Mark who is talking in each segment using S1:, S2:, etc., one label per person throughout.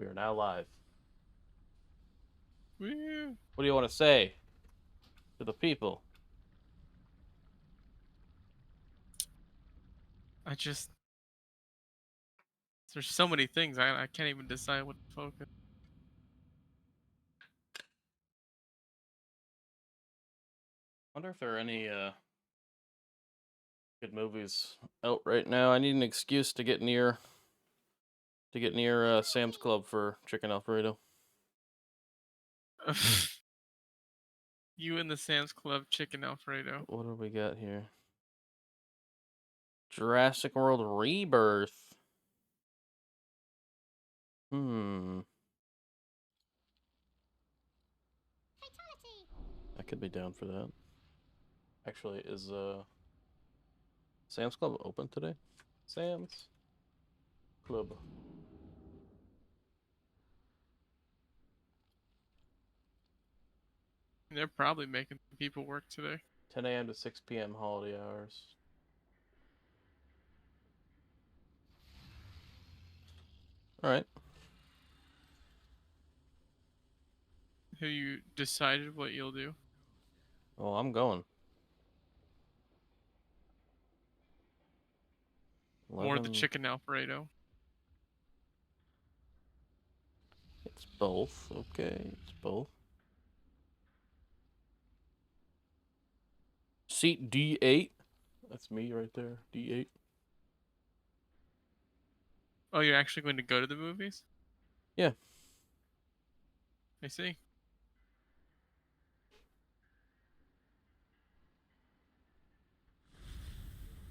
S1: We are now live.
S2: Woo.
S1: What do you want to say to the people?
S2: There's so many things. I can't even decide what to focus.
S1: I wonder if there are any good movies out right now. I need an excuse to get near Sam's Club for chicken Alfredo.
S2: You and the Sam's Club chicken Alfredo.
S1: What do we got here? Jurassic World Rebirth. I could be down for that. Actually, is Sam's Club open today? Sam's Club.
S2: They're probably making people work today.
S1: 10 a.m. to 6 p.m. holiday hours. All right.
S2: Have you decided what you'll do?
S1: Well, I'm going.
S2: Or the
S1: 11.
S2: chicken Alfredo?
S1: It's both. Okay, it's both. Seat D8. That's me right there. D8.
S2: Oh, you're actually going to go to the movies?
S1: Yeah.
S2: I see.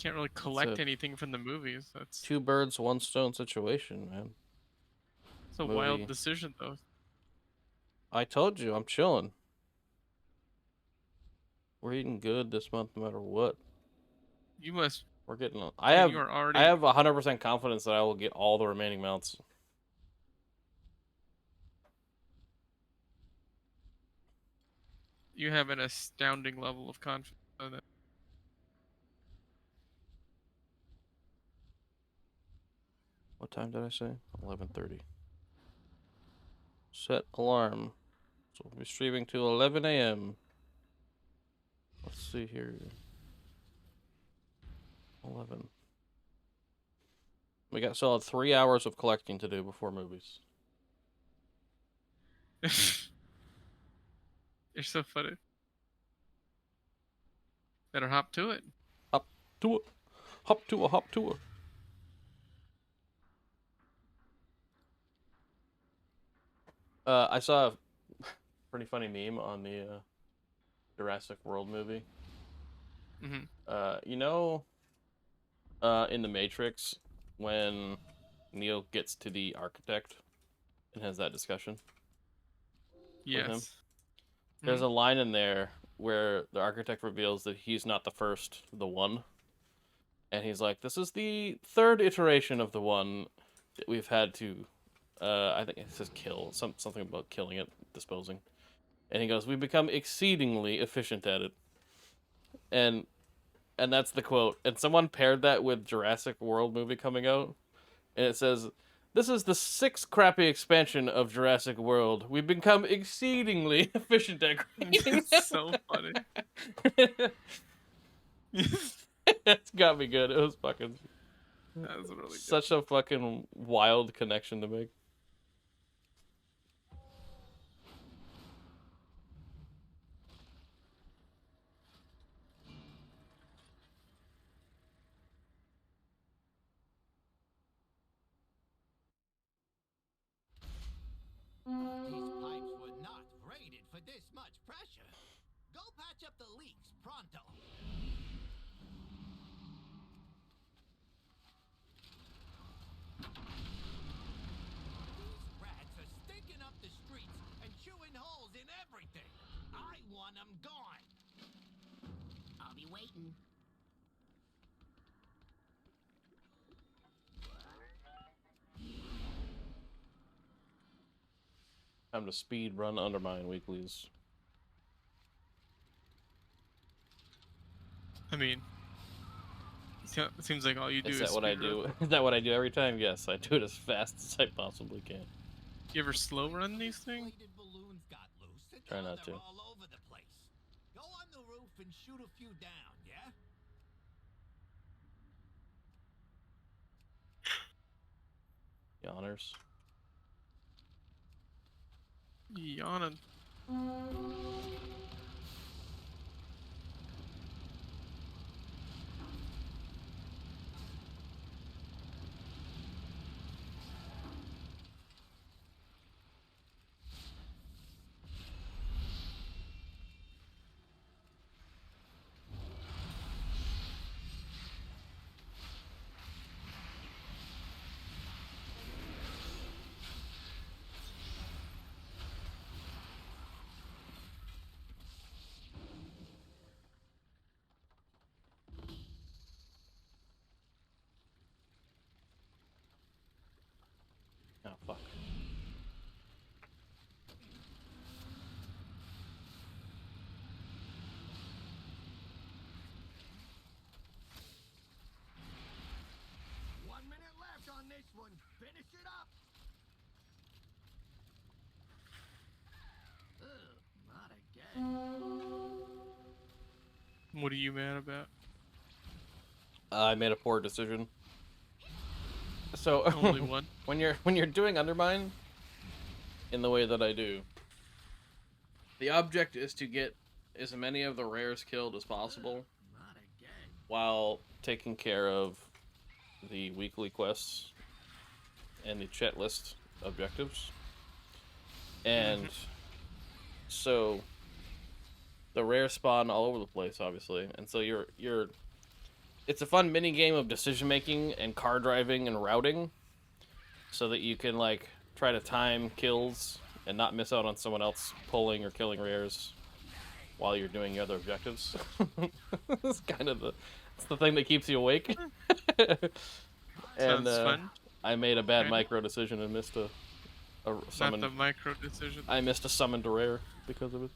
S2: Can't really collect anything from the movies. That's
S1: two birds, one stone situation, man.
S2: a wild decision, though.
S1: I told you, I'm chilling. We're eating good this month, no matter what.
S2: You must.
S1: We're getting.
S2: I have
S1: 100% confidence that I will get all the remaining mounts.
S2: You have an astounding level of confidence in it.
S1: What time did I say? 11:30. Set alarm. So we'll be streaming to 11 a.m. Let's see here. 11. We got solid 3 hours of collecting to do before movies.
S2: You're so funny. Better hop to it.
S1: Hop to it. Hop to it. Hop to it. I saw a pretty funny meme on the Jurassic World movie.
S2: Mm-hmm.
S1: In the Matrix, when Neo gets to the architect and has that discussion with him, there's a line in there where the architect reveals that he's not the first, the one. And he's like, this is the third iteration of the one that we've had to, I think it says kill, something about killing it, disposing. And he goes, we've become exceedingly efficient at it. And that's the quote. And someone paired that with Jurassic World movie coming out. And it says, this is the 6th crappy expansion of Jurassic World. We've become exceedingly efficient at creating.
S2: It's so funny.
S1: It's got me good. It was fucking...
S2: That was really
S1: such a fucking wild connection to make.
S3: These pipes were not rated for this much pressure. Go patch up the leaks pronto. These rats are stinking up the streets and chewing holes in everything. I want them gone.
S4: I'll be waiting.
S1: Time to speed run Undermine weeklies.
S2: I mean, it seems like all you do
S1: is
S2: is
S1: that what I do? Is that what I do every time? Yes, I do it as fast as I possibly can.
S2: You ever slow run these things?
S3: Inflated balloons got loose, and
S1: Try
S3: now
S1: not
S3: they're
S1: to.
S3: all over the place. Go on the roof and shoot a few down, yeah?
S1: The honors.
S2: Yawning.
S1: Oh fuck.
S3: One minute left on this one. Finish it up. Ugh, not again.
S2: What are you mad about?
S1: I made a poor decision. So
S2: Only one.
S1: when you're doing Undermine in the way that I do, the object is to get as many of the rares killed as possible
S3: Not again.
S1: while taking care of the weekly quests and the chat list objectives. And so the rare spawn all over the place, obviously, and so you're it's a fun mini game of decision making and car driving and routing, so that you can like try to time kills and not miss out on someone else pulling or killing rares while you're doing your other objectives. It's kind of it's the thing that keeps you awake. And
S2: Sounds fun.
S1: I made a bad
S2: Okay.
S1: micro decision and missed a summon.
S2: Not the micro decision.
S1: I missed a summon to rare because of it.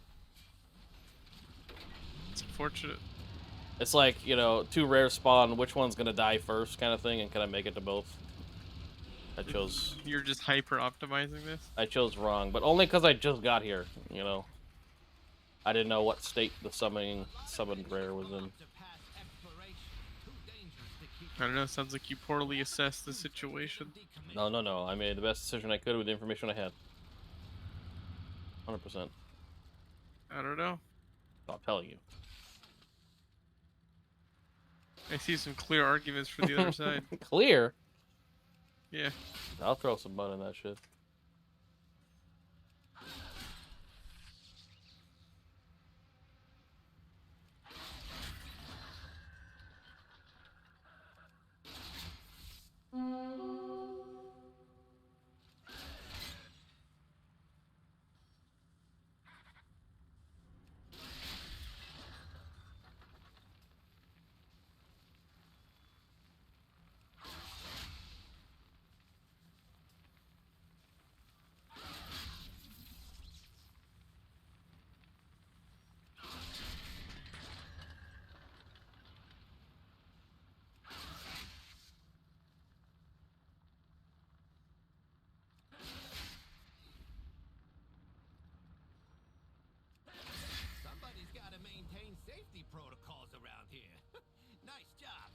S2: It's unfortunate.
S1: It's like, you know, 2 rare spawn, which one's gonna die first kind of thing, and can I make it to both? I chose
S2: You're just hyper optimizing this.
S1: wrong, but only because I just got here, you know. I didn't know what state the summoned rare was in.
S2: I don't know. Sounds like you poorly assessed the situation.
S1: No. I made the best decision I could with the information I had. 100%.
S2: I don't know.
S1: I'll tell you.
S2: I see some clear arguments for the other side.
S1: Clear?
S2: Yeah.
S1: I'll throw some mud in that shit.
S3: Somebody's got to maintain safety protocols around here. Nice job.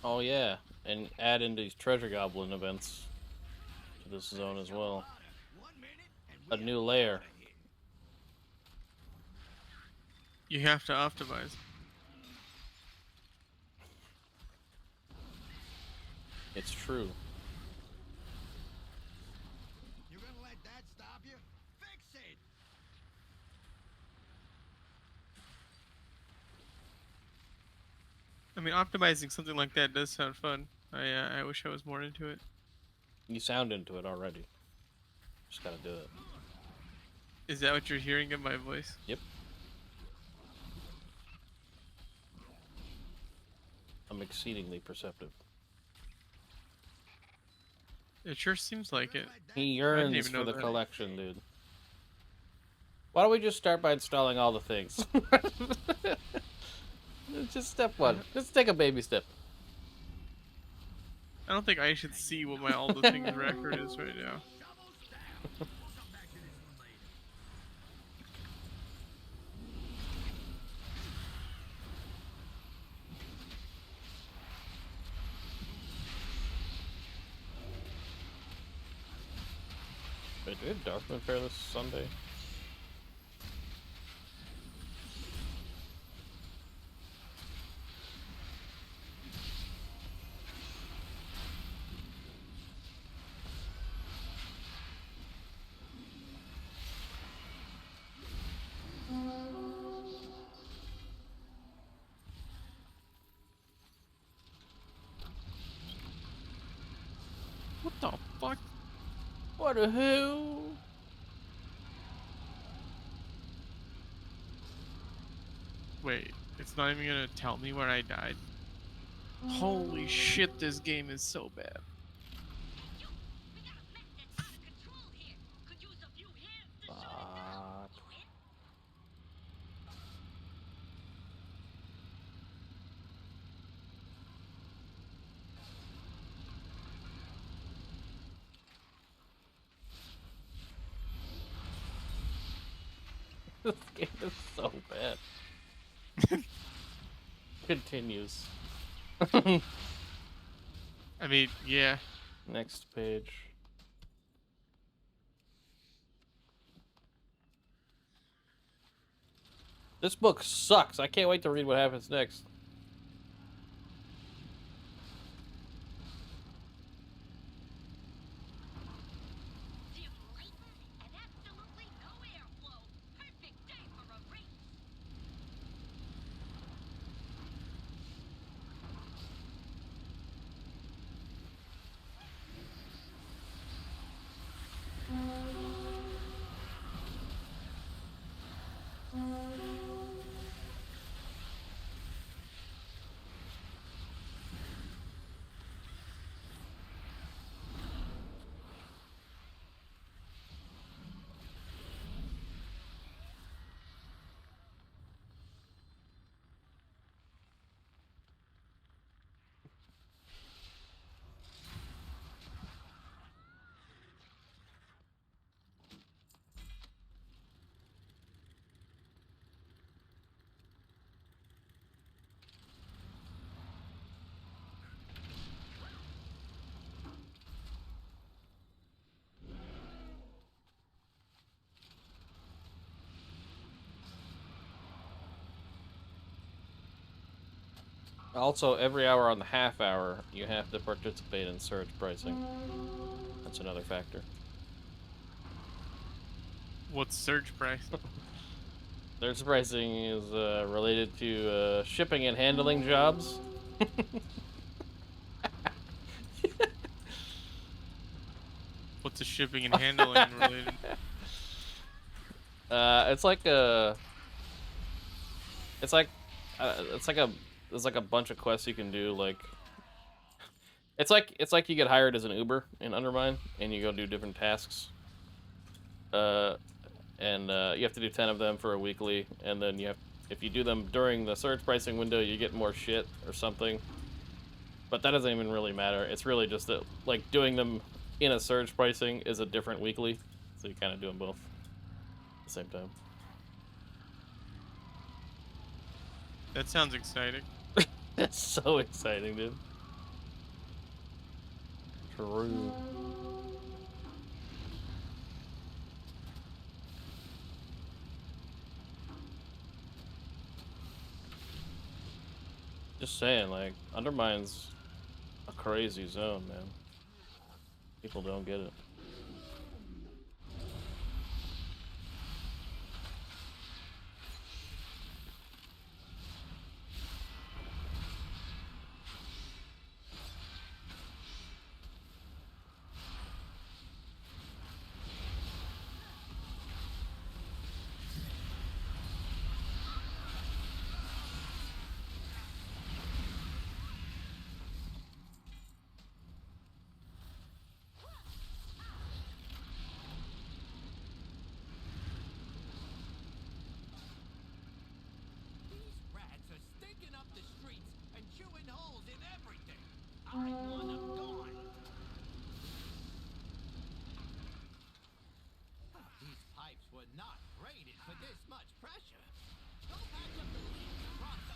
S1: Oh yeah, and add in these treasure goblin events to this zone as well.
S3: 1 minute and
S1: A
S3: we
S1: new
S3: are
S1: layer.
S3: outta here.
S2: You have to optimize.
S1: It's true.
S3: You're gonna let that stop you? Fix it!
S2: I mean, optimizing something like that does sound fun. I wish I was more into it.
S1: You sound into it already. Just gotta do it.
S2: Is that what you're hearing in my voice?
S1: Yep. I'm exceedingly perceptive.
S2: It sure seems like it.
S1: He
S2: didn't
S1: yearns
S2: even
S1: for
S2: know
S1: the
S2: that.
S1: collection, dude. Why don't we just start by installing all the things? Just step one. Let's take a baby step.
S2: I don't think I should see what my all the things record is right now.
S1: Wait, do we have Darkmoon Fair this Sunday?
S2: What the fuck?
S1: What the hell?
S2: Wait, it's not even gonna tell me where I died. Holy shit, this game is so bad.
S4: You, we got a mech that's out of control here. Could use a few hands to shut it down.
S1: Fuck.
S4: You in?
S1: This game is so bad. Continues.
S2: I mean, yeah.
S1: Next page. This book sucks. I can't wait to read what happens next.
S4: Dim lighting and absolutely no airflow. Perfect day for a race.
S1: Also, every hour on the half hour, you have to participate in surge pricing. That's another factor.
S2: What's surge price?
S1: Surge pricing is related to shipping and handling jobs.
S2: What's the shipping and handling related?
S1: It's like a. It's like there's like a bunch of quests you can do. Like, it's like you get hired as an Uber in Undermine, and you go do different tasks. And you have to do 10 of them for a weekly, and then if you do them during the surge pricing window, you get more shit or something. But that doesn't even really matter. It's really just that, like, doing them in a surge pricing is a different weekly, so you kind of do them both at the same time.
S2: That sounds exciting.
S1: That's so exciting, dude. True. Just saying, like, Undermine's a crazy zone, man. People don't get it.
S3: I want them gone. These pipes were not rated for this much pressure. Go patch up the leaks pronto.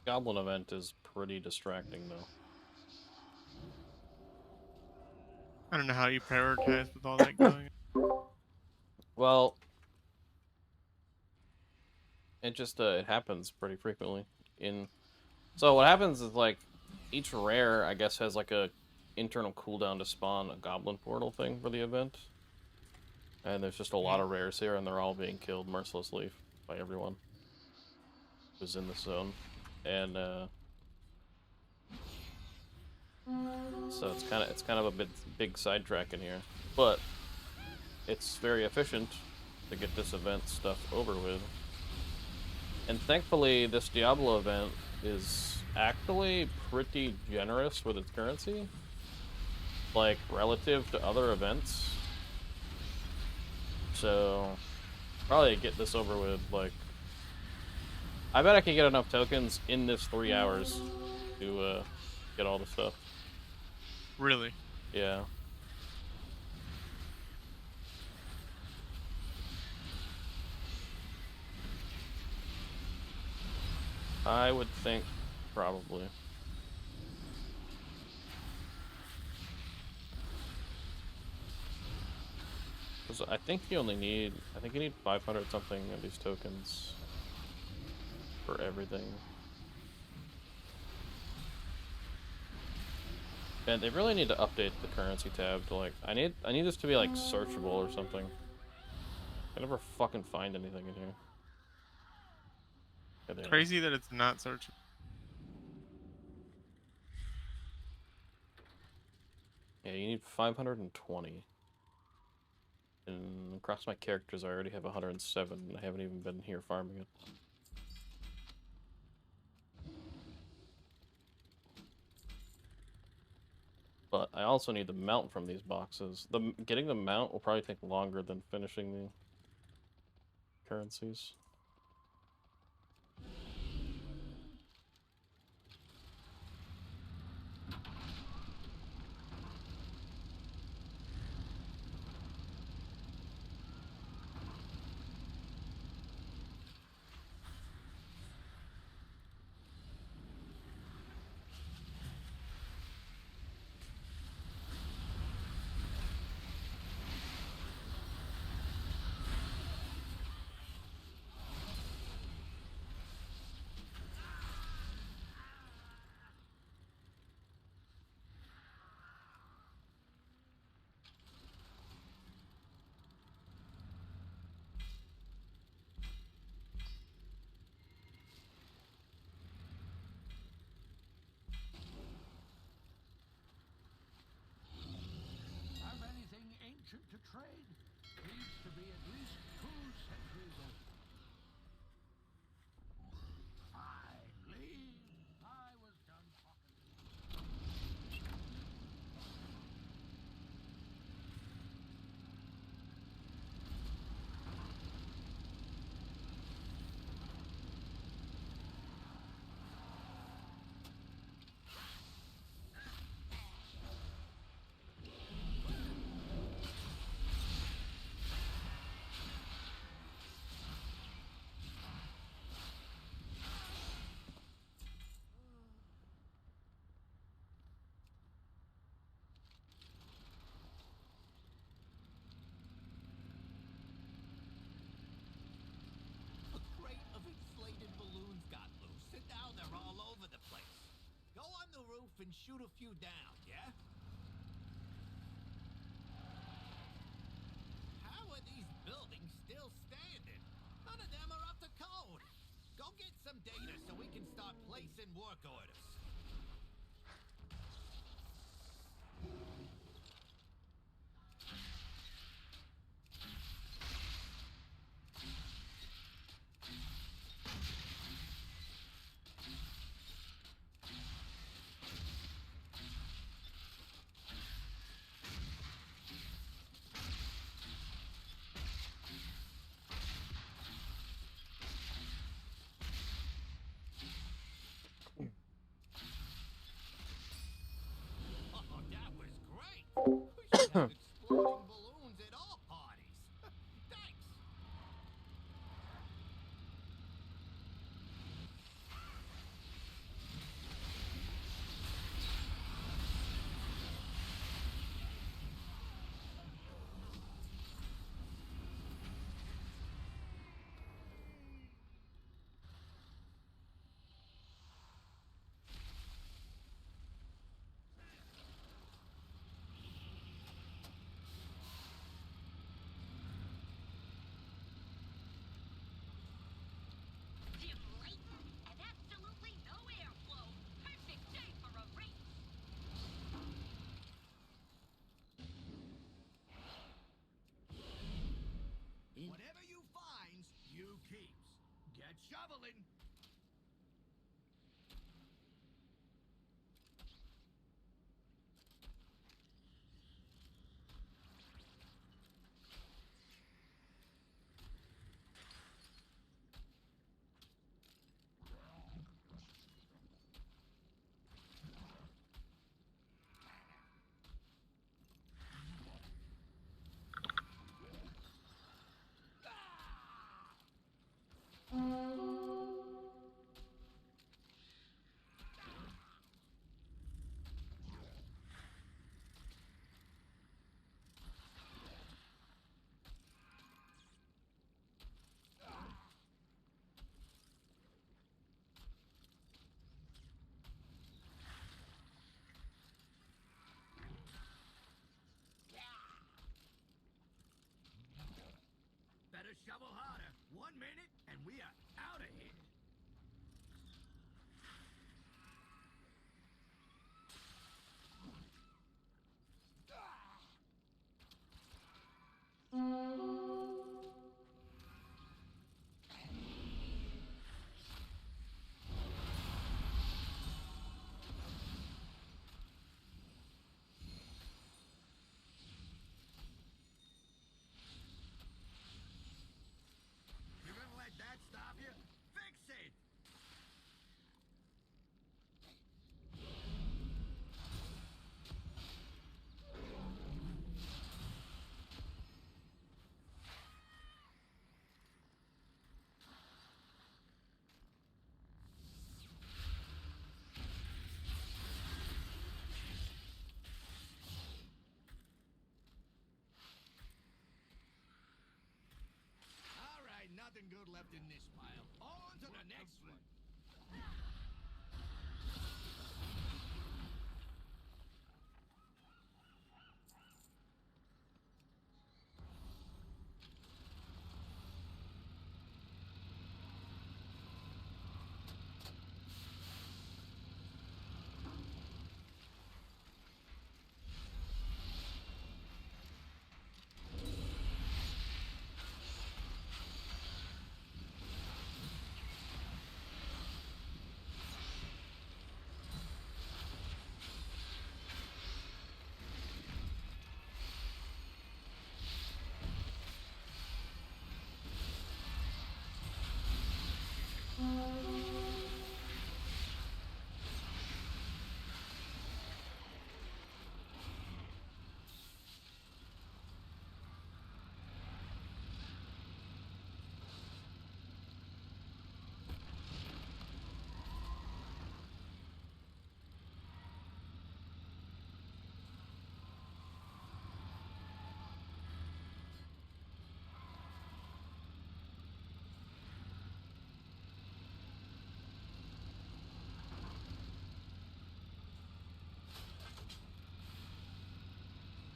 S1: Goblin event is pretty distracting, though.
S2: I don't know how you prioritize with all that going on.
S1: Well, it just it happens pretty frequently. So what happens is, like, each rare, I guess, has like a internal cooldown to spawn a goblin portal thing for the event. And there's just a lot of rares here, and they're all being killed mercilessly by everyone who's in the zone. And so it's kind of a big sidetrack in here, but it's very efficient to get this event stuff over with. And thankfully, this Diablo event is actually pretty generous with its currency, like relative to other events. So probably get this over with. Like, I bet I can get enough tokens in this 3 hours to get all the stuff.
S2: Really?
S1: Yeah. I would think probably. Because Because I think you need 500 something of these tokens for everything. And they really need to update the currency tab to like, I need this to be like searchable or something. I never fucking find anything in here. Yeah, there
S2: Crazy that it's not searchable.
S1: Yeah, you need 520. And across my characters, I already have 107, and I haven't even been here farming it. But I also need the mount from these boxes. Getting the mount will probably take longer than finishing the currencies.
S3: Have anything ancient to trade? Needs to be at least 2 centuries old. Finally, I was done talking. A crate of inflated balloons got loose, and now they're all over the place. Go on the roof and shoot a few down, yeah? How are these buildings still standing? None of them are up to code. Go get some data so we can start placing work orders. Oh, that was great. We should have exploding balloons at all parties. Thanks.
S4: Dim lighting and absolutely no airflow. Perfect day for a race.
S3: Whatever you finds, you keeps. Get shoveling. Travel harder. 1 minute, and we are out of here. You're gonna let that stop you? Fix it! All right, nothing good left in this pile. On to the next one.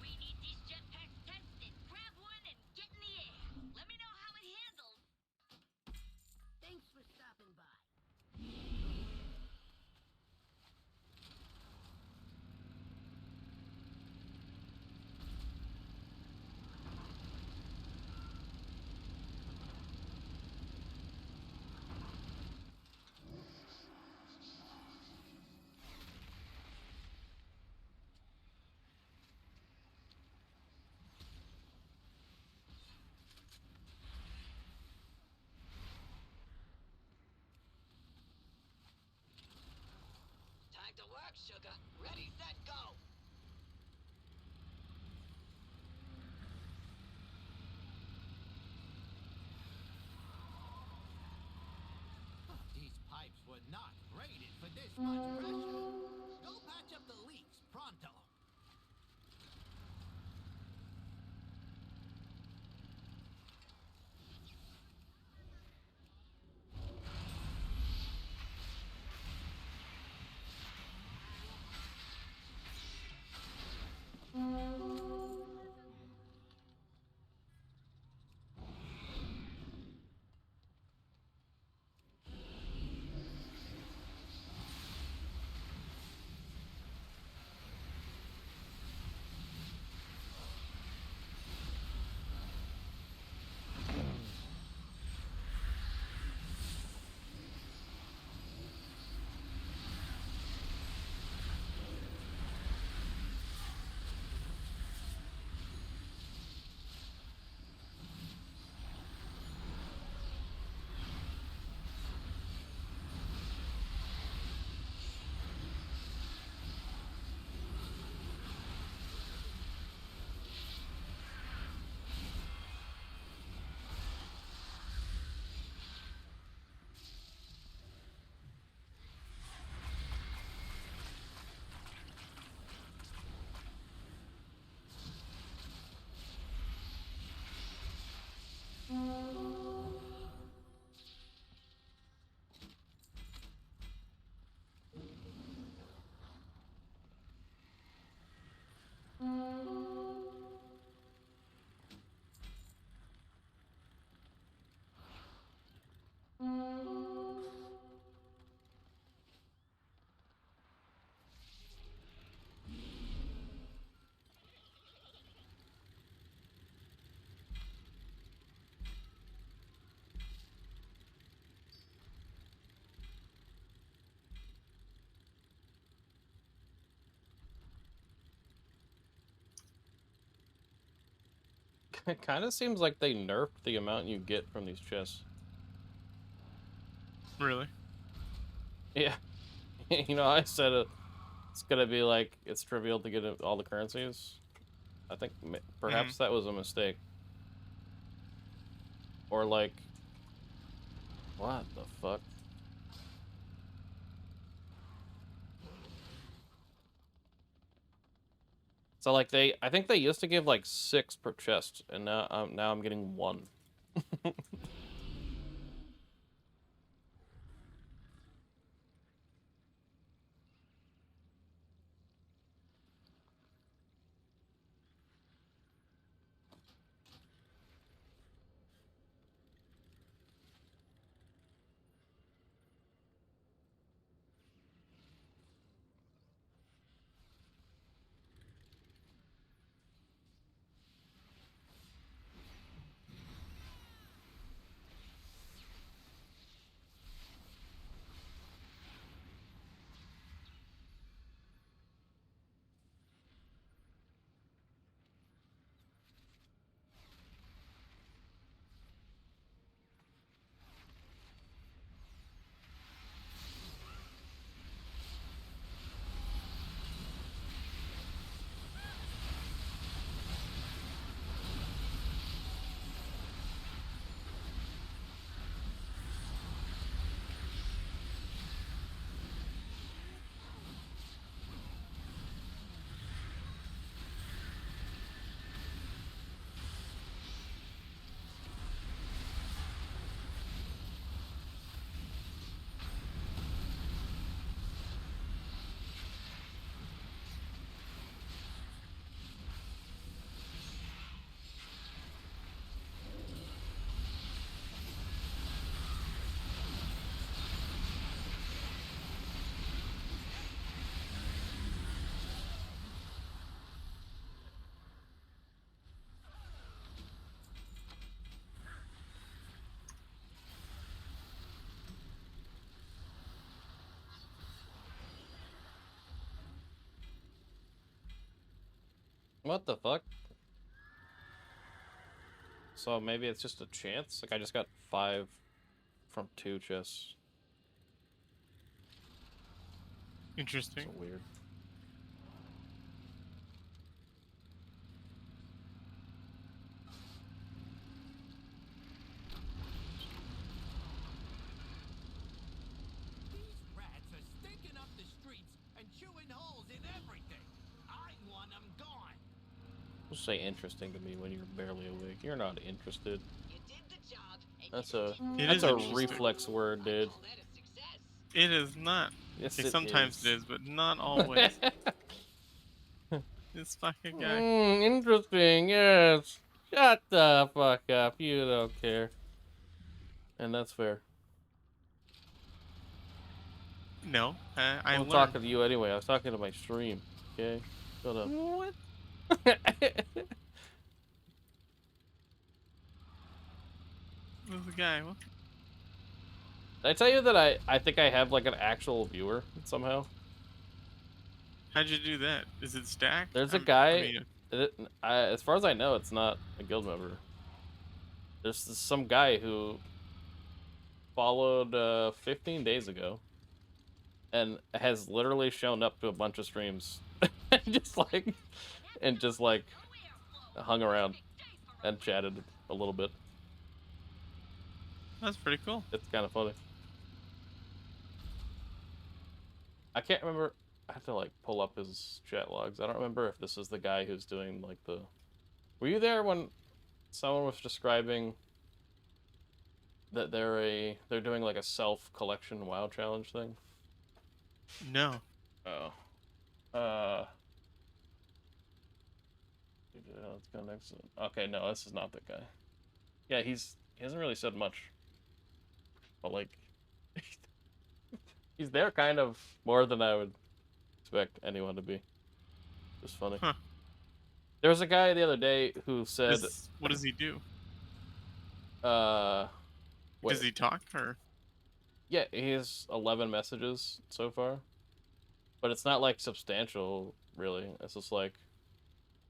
S4: We need these jetpacks tested. Grab one and get in the air. Let me know how it handles.
S5: Thanks for stopping by.
S3: Time to work, sugar. Ready, set, go! These pipes were not rated for this much pressure. Go patch up the leaks, pronto.
S1: It kind of seems like they nerfed the amount you get from these chests.
S2: Really?
S1: Yeah. You know, I said it's gonna be like, it's trivial to get all the currencies. I think perhaps that was a mistake. Or like, what the fuck? So like I think they used to give like 6 per chest, and now I'm getting 1. What the fuck? So maybe it's just a chance? Like I just got 5 from 2 chests.
S2: Interesting.
S1: So weird.
S3: These rats are stinking up the streets and chewing holes in everything. I want them gone.
S1: Don't say interesting to me when you're barely awake. You're not interested.
S4: You did the job, and
S1: That's
S4: you
S1: a
S4: did
S2: It is
S1: that's a
S2: interesting.
S1: reflex word, dude.
S4: call that a success.
S2: It is not.
S1: Yes,
S2: Okay,
S1: it
S2: sometimes
S1: is.
S2: it is, but not always. This fucking guy.
S1: Interesting, yes. Shut the fuck up. You don't care. And that's fair.
S2: No, I
S1: I'm
S2: learned.
S1: talking to you anyway. I was talking to my stream. Okay? Shut up.
S2: What? Who's the guy? What?
S1: Did I tell you that I think I have like an actual viewer somehow?
S2: How'd you do that? Is it stacked?
S1: There's a guy. As far as I know, it's not a guild member. There's some guy who followed 15 days ago and has literally shown up to a bunch of streams just like hung around and chatted a little bit.
S2: That's pretty cool.
S1: It's kind of funny. I can't remember. I have to like pull up his chat logs. I don't remember if this is the guy who's doing like the. Were you there when someone was describing that they're doing like a self collection WoW challenge thing?
S2: No.
S1: Oh. Let's go next. Okay, no, this is not the guy. Yeah, he hasn't really said much, but like, he's there kind of more than I would expect anyone to be. Just funny.
S2: Huh.
S1: There was a guy the other day who said,
S2: What does he do?
S1: Does
S2: Does he talk or?
S1: Yeah, he has 11 messages so far, but it's not like substantial, really. It's just like,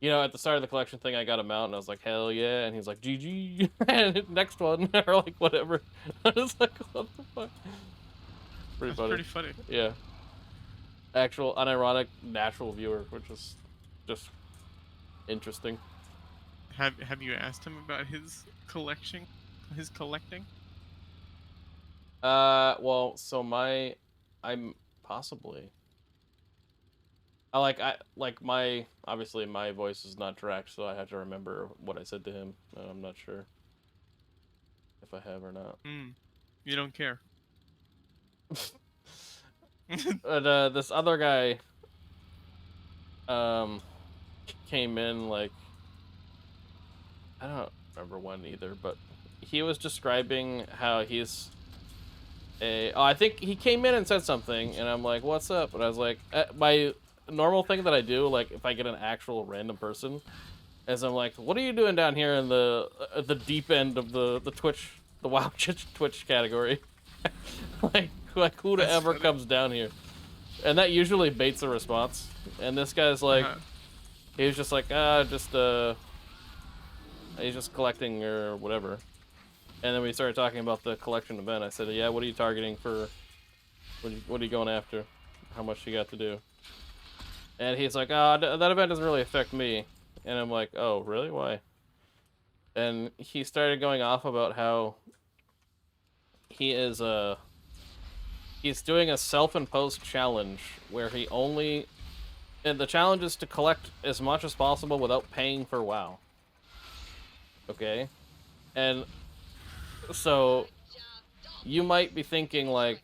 S1: you know, at the start of the collection thing, I got him out, and I was like, hell yeah, and he's like, GG, and next one, or like whatever. I was like, what the fuck? Pretty
S2: That's
S1: funny.
S2: pretty funny.
S1: Yeah. Actual, unironic, natural viewer, which is just interesting.
S2: Have you asked him about his collecting?
S1: Well, so I'm possibly. Obviously my voice is not direct, so I have to remember what I said to him. I'm not sure if I have or not.
S2: You don't care.
S1: But this other guy came in, like, I don't remember when either, but he was describing how he's I think he came in and said something, and I'm like, what's up? And I was like, my normal thing that I do, like if I get an actual random person, is I'm like, what are you doing down here in the deep end of the Twitch, the WoW Twitch category? like who to ever comes down here? And that usually baits a response. And this guy's like, he was just like, he's just collecting or whatever. And then we started talking about the collection event. I said, yeah, what are you targeting for? What are you going after? How much you got to do? And he's like, that event doesn't really affect me. And I'm like, oh, really? Why? And he started going off about how he is he's doing a self-imposed challenge where and the challenge is to collect as much as possible without paying for WoW. Okay? And so you might be thinking like,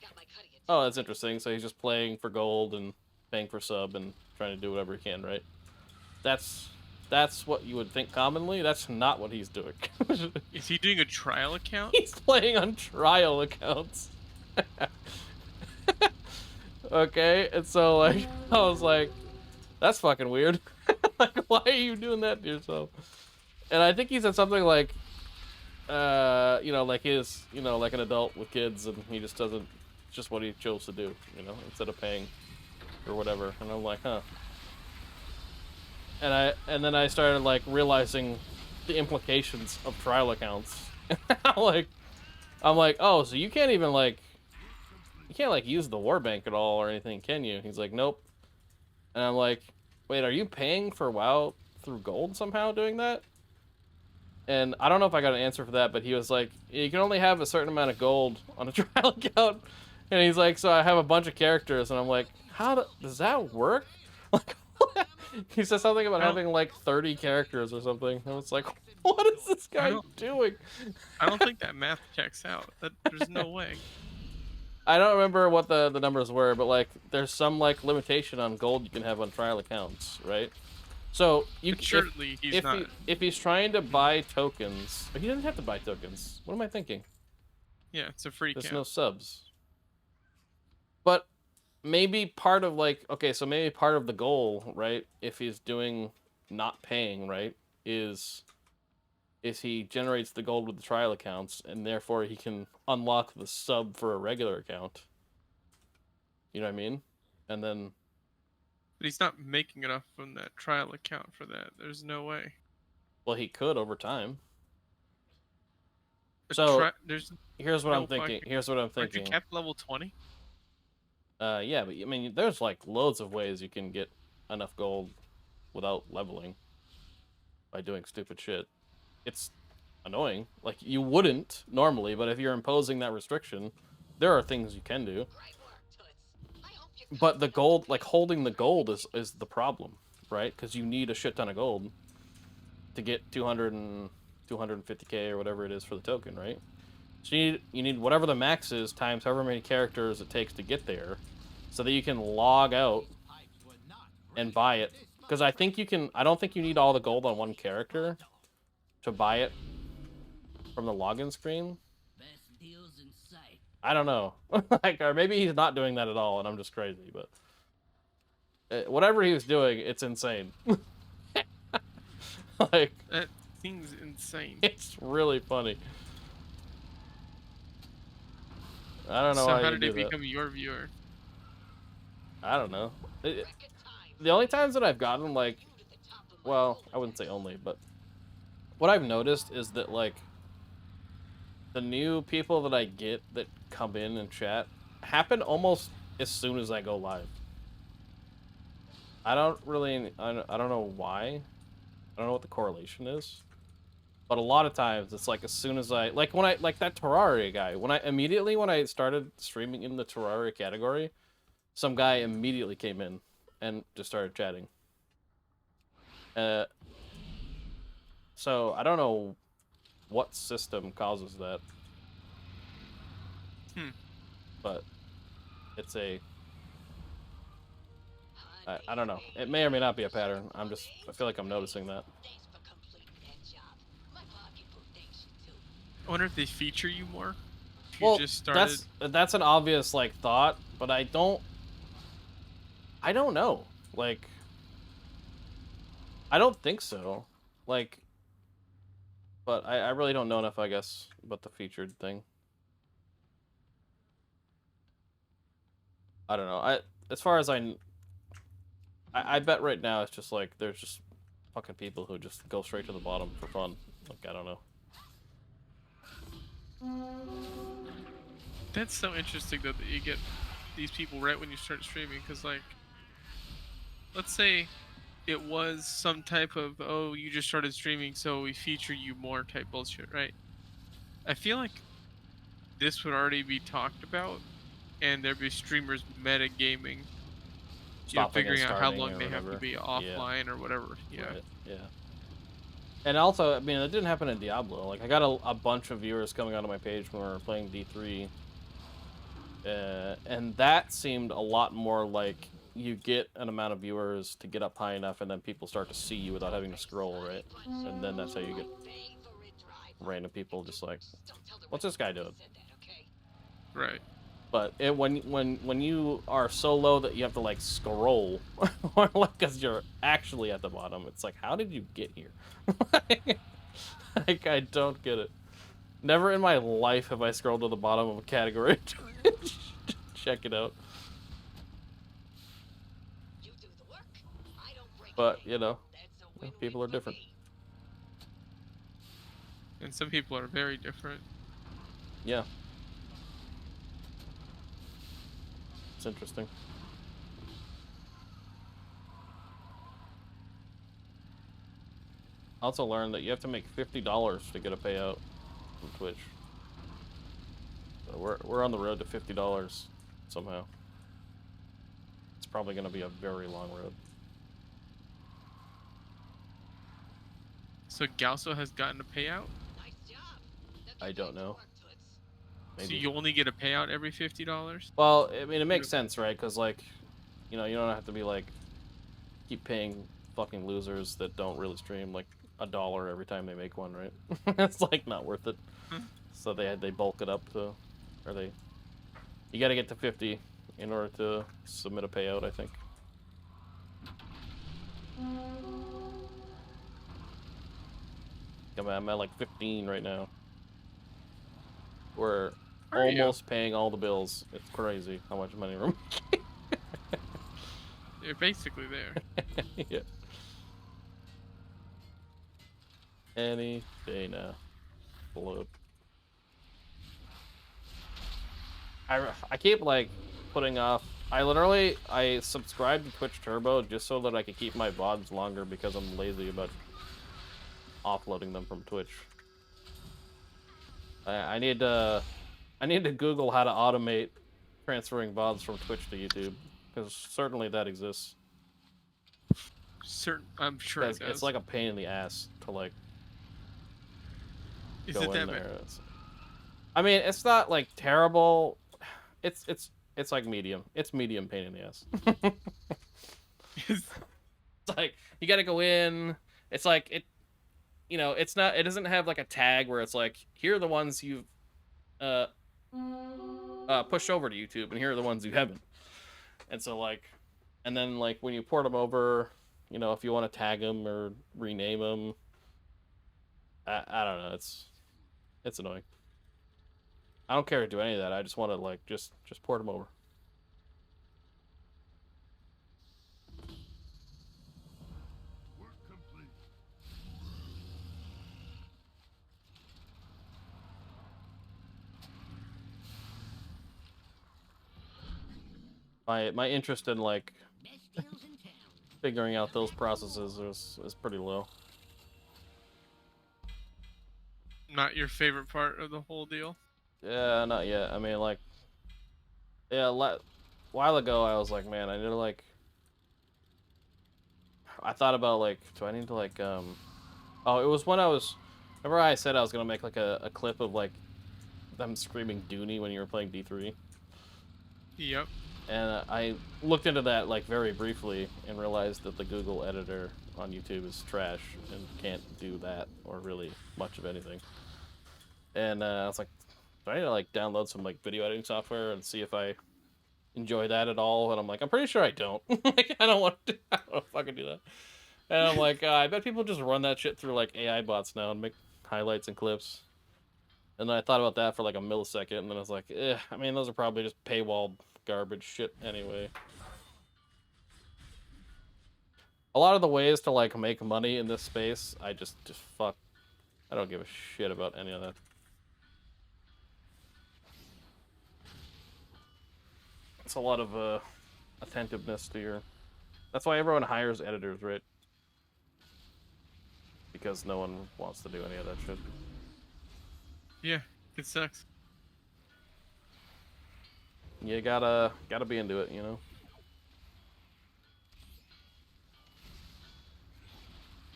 S1: oh, that's interesting. So he's just playing for gold and paying for sub and trying to do whatever he can, right? That's what you would think commonly. That's not what he's doing.
S2: Is he doing a trial account?
S1: He's playing on trial accounts. Okay, and so like I was like, that's fucking weird. Like, why are you doing that to yourself? And I think he said something like, you know, like like an adult with kids, and he just doesn't, it's just what he chose to do, you know, instead of paying or whatever. And I'm like, huh. And then I started like realizing the implications of trial accounts. I'm like, oh, so you can't even like, you can't like use the Warbank at all or anything, can you? He's like, nope. And I'm like, wait, are you paying for WoW through gold somehow doing that? And I don't know if I got an answer for that, but he was like, you can only have a certain amount of gold on a trial account. And he's like, so I have a bunch of characters, and I'm like, does that work? Like, he said something about having like 30 characters or something. And it's like, what is this guy doing?
S2: I don't think that math checks out. There's no way.
S1: I don't remember what the numbers were, but like there's some like limitation on gold you can have on trial accounts, right? So if he's trying to buy tokens, but he doesn't have to buy tokens. What am I thinking?
S2: Yeah, it's a free
S1: There's
S2: count.
S1: no subs. But maybe part of maybe part of the goal, right? If he's doing not paying, right, is he generates the gold with the trial accounts, and therefore he can unlock the sub for a regular account. You know what I mean? And then...
S2: But he's not making enough from that trial account for that. There's no way.
S1: Well, he could over time. So, here's what I'm thinking.
S2: Aren't you capped level 20?
S1: Yeah, but I mean, there's like loads of ways you can get enough gold without leveling by doing stupid shit. It's annoying. Like, you wouldn't normally, but if you're imposing that restriction, there are things you can do. But the gold, like holding the gold is the problem, right? Because you need a shit ton of gold to get 200 and 250k or whatever it is for the token, right? So you need whatever the max is times however many characters it takes to get there, so that you can log out and buy it. Because I don't think you need all the gold on one character to buy it from the login screen.
S5: Best deals in sight.
S1: I don't know. Like, or maybe he's not doing that at all, and I'm just crazy. But whatever he was doing, it's insane. Like,
S2: that seems insane.
S1: It's really funny. I don't know.
S2: So how did it become your viewer?
S1: I don't know. The only times that I've gotten like well, I wouldn't say only, but what I've noticed is that like the new people that I get that come in and chat happen almost as soon as I go live. I don't know why. I don't know what the correlation is. But a lot of times it's like as soon as I like that Terraria guy, when I started streaming in the Terraria category, some guy immediately came in and just started chatting. So I don't know what system causes that. But it's a I don't know. It may or may not be a pattern. I feel like I'm noticing that.
S4: Thanks for completing that job. My pocketbook thanks you too.
S2: I wonder if they feature you more. If
S1: Well,
S2: you just started...
S1: that's an obvious like thought, but I don't know. Like, I don't think so. Like, but I really don't know enough, I guess, about the featured thing. I don't know. As far as I bet right now it's just like there's just fucking people who just go straight to the bottom for fun. Like, I don't know.
S2: That's so interesting though, that you get these people right when you start streaming, because like, let's say it was some type of, oh, you just started streaming so we feature you more type bullshit, right? I feel like this would already be talked about and there'd be streamers metagaming, figuring out how long they have to be offline or whatever. Yeah.
S1: Right. Yeah. And also, I mean, it didn't happen in Diablo. Like, I got a bunch of viewers coming onto my page when we were playing D3. And that seemed a lot more like you get an amount of viewers to get up high enough, and then people start to see you without having to scroll, right? And then that's how you get random people just like, what's this guy doing?
S2: Right.
S1: But when you are so low that you have to like scroll, or like because you're actually at the bottom, it's like, how did you get here? Like, I don't get it. Never in my life have I scrolled to the bottom of a category to check it out. But you know, people are different.
S2: And some people are very different.
S1: Yeah. It's interesting. I also learned that you have to make $50 to get a payout from Twitch. So we're on the road to $50 somehow. It's probably going to be a very long road.
S2: So Galso has gotten a payout?
S1: I don't know.
S2: Maybe. So you only get a payout every $50?
S1: Well, I mean, it makes sense, right? Because, like, you know, you don't have to be, like, keep paying fucking losers that don't really stream, like, $1 every time they make one, right? It's, like, not worth it. So they bulk it up to, or you gotta get to 50 in order to submit a payout, I think. I'm at, like, 15 right now. We're almost paying all the bills. It's crazy how much money we're making.
S2: You're basically there.
S1: Yeah. Any day now. Load. I keep like putting off. I subscribed to Twitch Turbo just so that I could keep my VODs longer because I'm lazy about offloading them from Twitch. I need to Google how to automate transferring VODs from Twitch to YouTube, because certainly that exists.
S2: I'm sure it does.
S1: It's like a pain in the ass to like
S2: go in there.
S1: I mean, it's not like terrible. It's like medium. It's medium pain in the ass. It's like you gotta go in. It's like it. You know, it doesn't have like a tag where it's like, here are the ones you've pushed over to YouTube, and here are the ones you haven't. And so like, and then like when you port them over, you know, if you want to tag them or rename them, I don't know. It's annoying. I don't care to do any of that. I just want to like just port them over. my interest in like
S5: Best deals in town.
S1: figuring out those processes is pretty low.
S2: Not your favorite part of the whole deal?
S1: Yeah, not yet. I mean, like, yeah, while ago I was like, man, I need to like. I thought about like, do I need to like Oh, it was when I was. Remember I said I was gonna make like a clip of like them screaming Dooney when you were playing D3,
S2: Yep.
S1: and I looked into that like very briefly and realized that the Google editor on YouTube is trash and can't do that or really much of anything. And I was like, do I need to like download some like video editing software and see if I enjoy that at all? And I'm like, I'm pretty sure I don't. Like, I don't want to. I don't fucking do that. And I'm like, I bet people just run that shit through like AI bots now and make highlights and clips. And then I thought about that for like a millisecond, and then I was like, I mean, those are probably just paywalled garbage shit anyway. A lot of the ways to like make money in this space, I just fuck. I don't give a shit about any of that. It's a lot of attentiveness to your. That's why everyone hires editors, right? Because no one wants to do any of that shit.
S2: Yeah, it sucks.
S1: You gotta be into it, you know.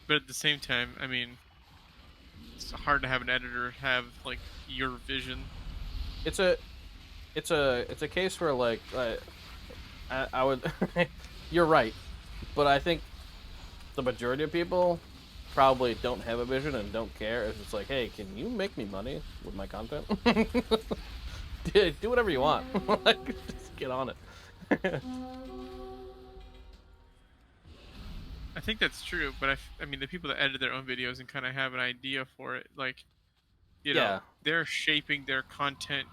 S2: But at the same time, I mean, it's hard to have an editor have like your vision.
S1: It's a case where like I would. You're right, but I think the majority of people probably don't have a vision and don't care. It's just like, hey, can you make me money with my content? Do whatever you want. Like, just get on it.
S2: I think that's true, but I mean, the people that edit their own videos and kind of have an idea for it, like, you know,
S1: Yeah.
S2: they're shaping their content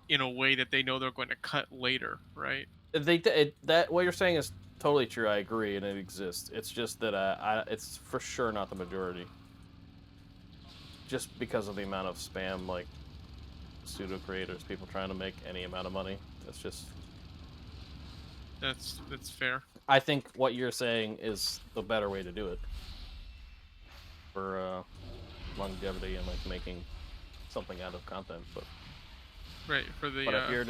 S2: in a way that they know they're going to cut later, right?
S1: That what you're saying is totally true. I agree, and it exists. It's just that it's for sure not the majority. Just because of the amount of spam, like pseudo creators, people trying to make any amount of money.
S2: That's fair.
S1: I think what you're saying is the better way to do it for longevity and like making something out of content. But
S2: Right, for the
S1: if you're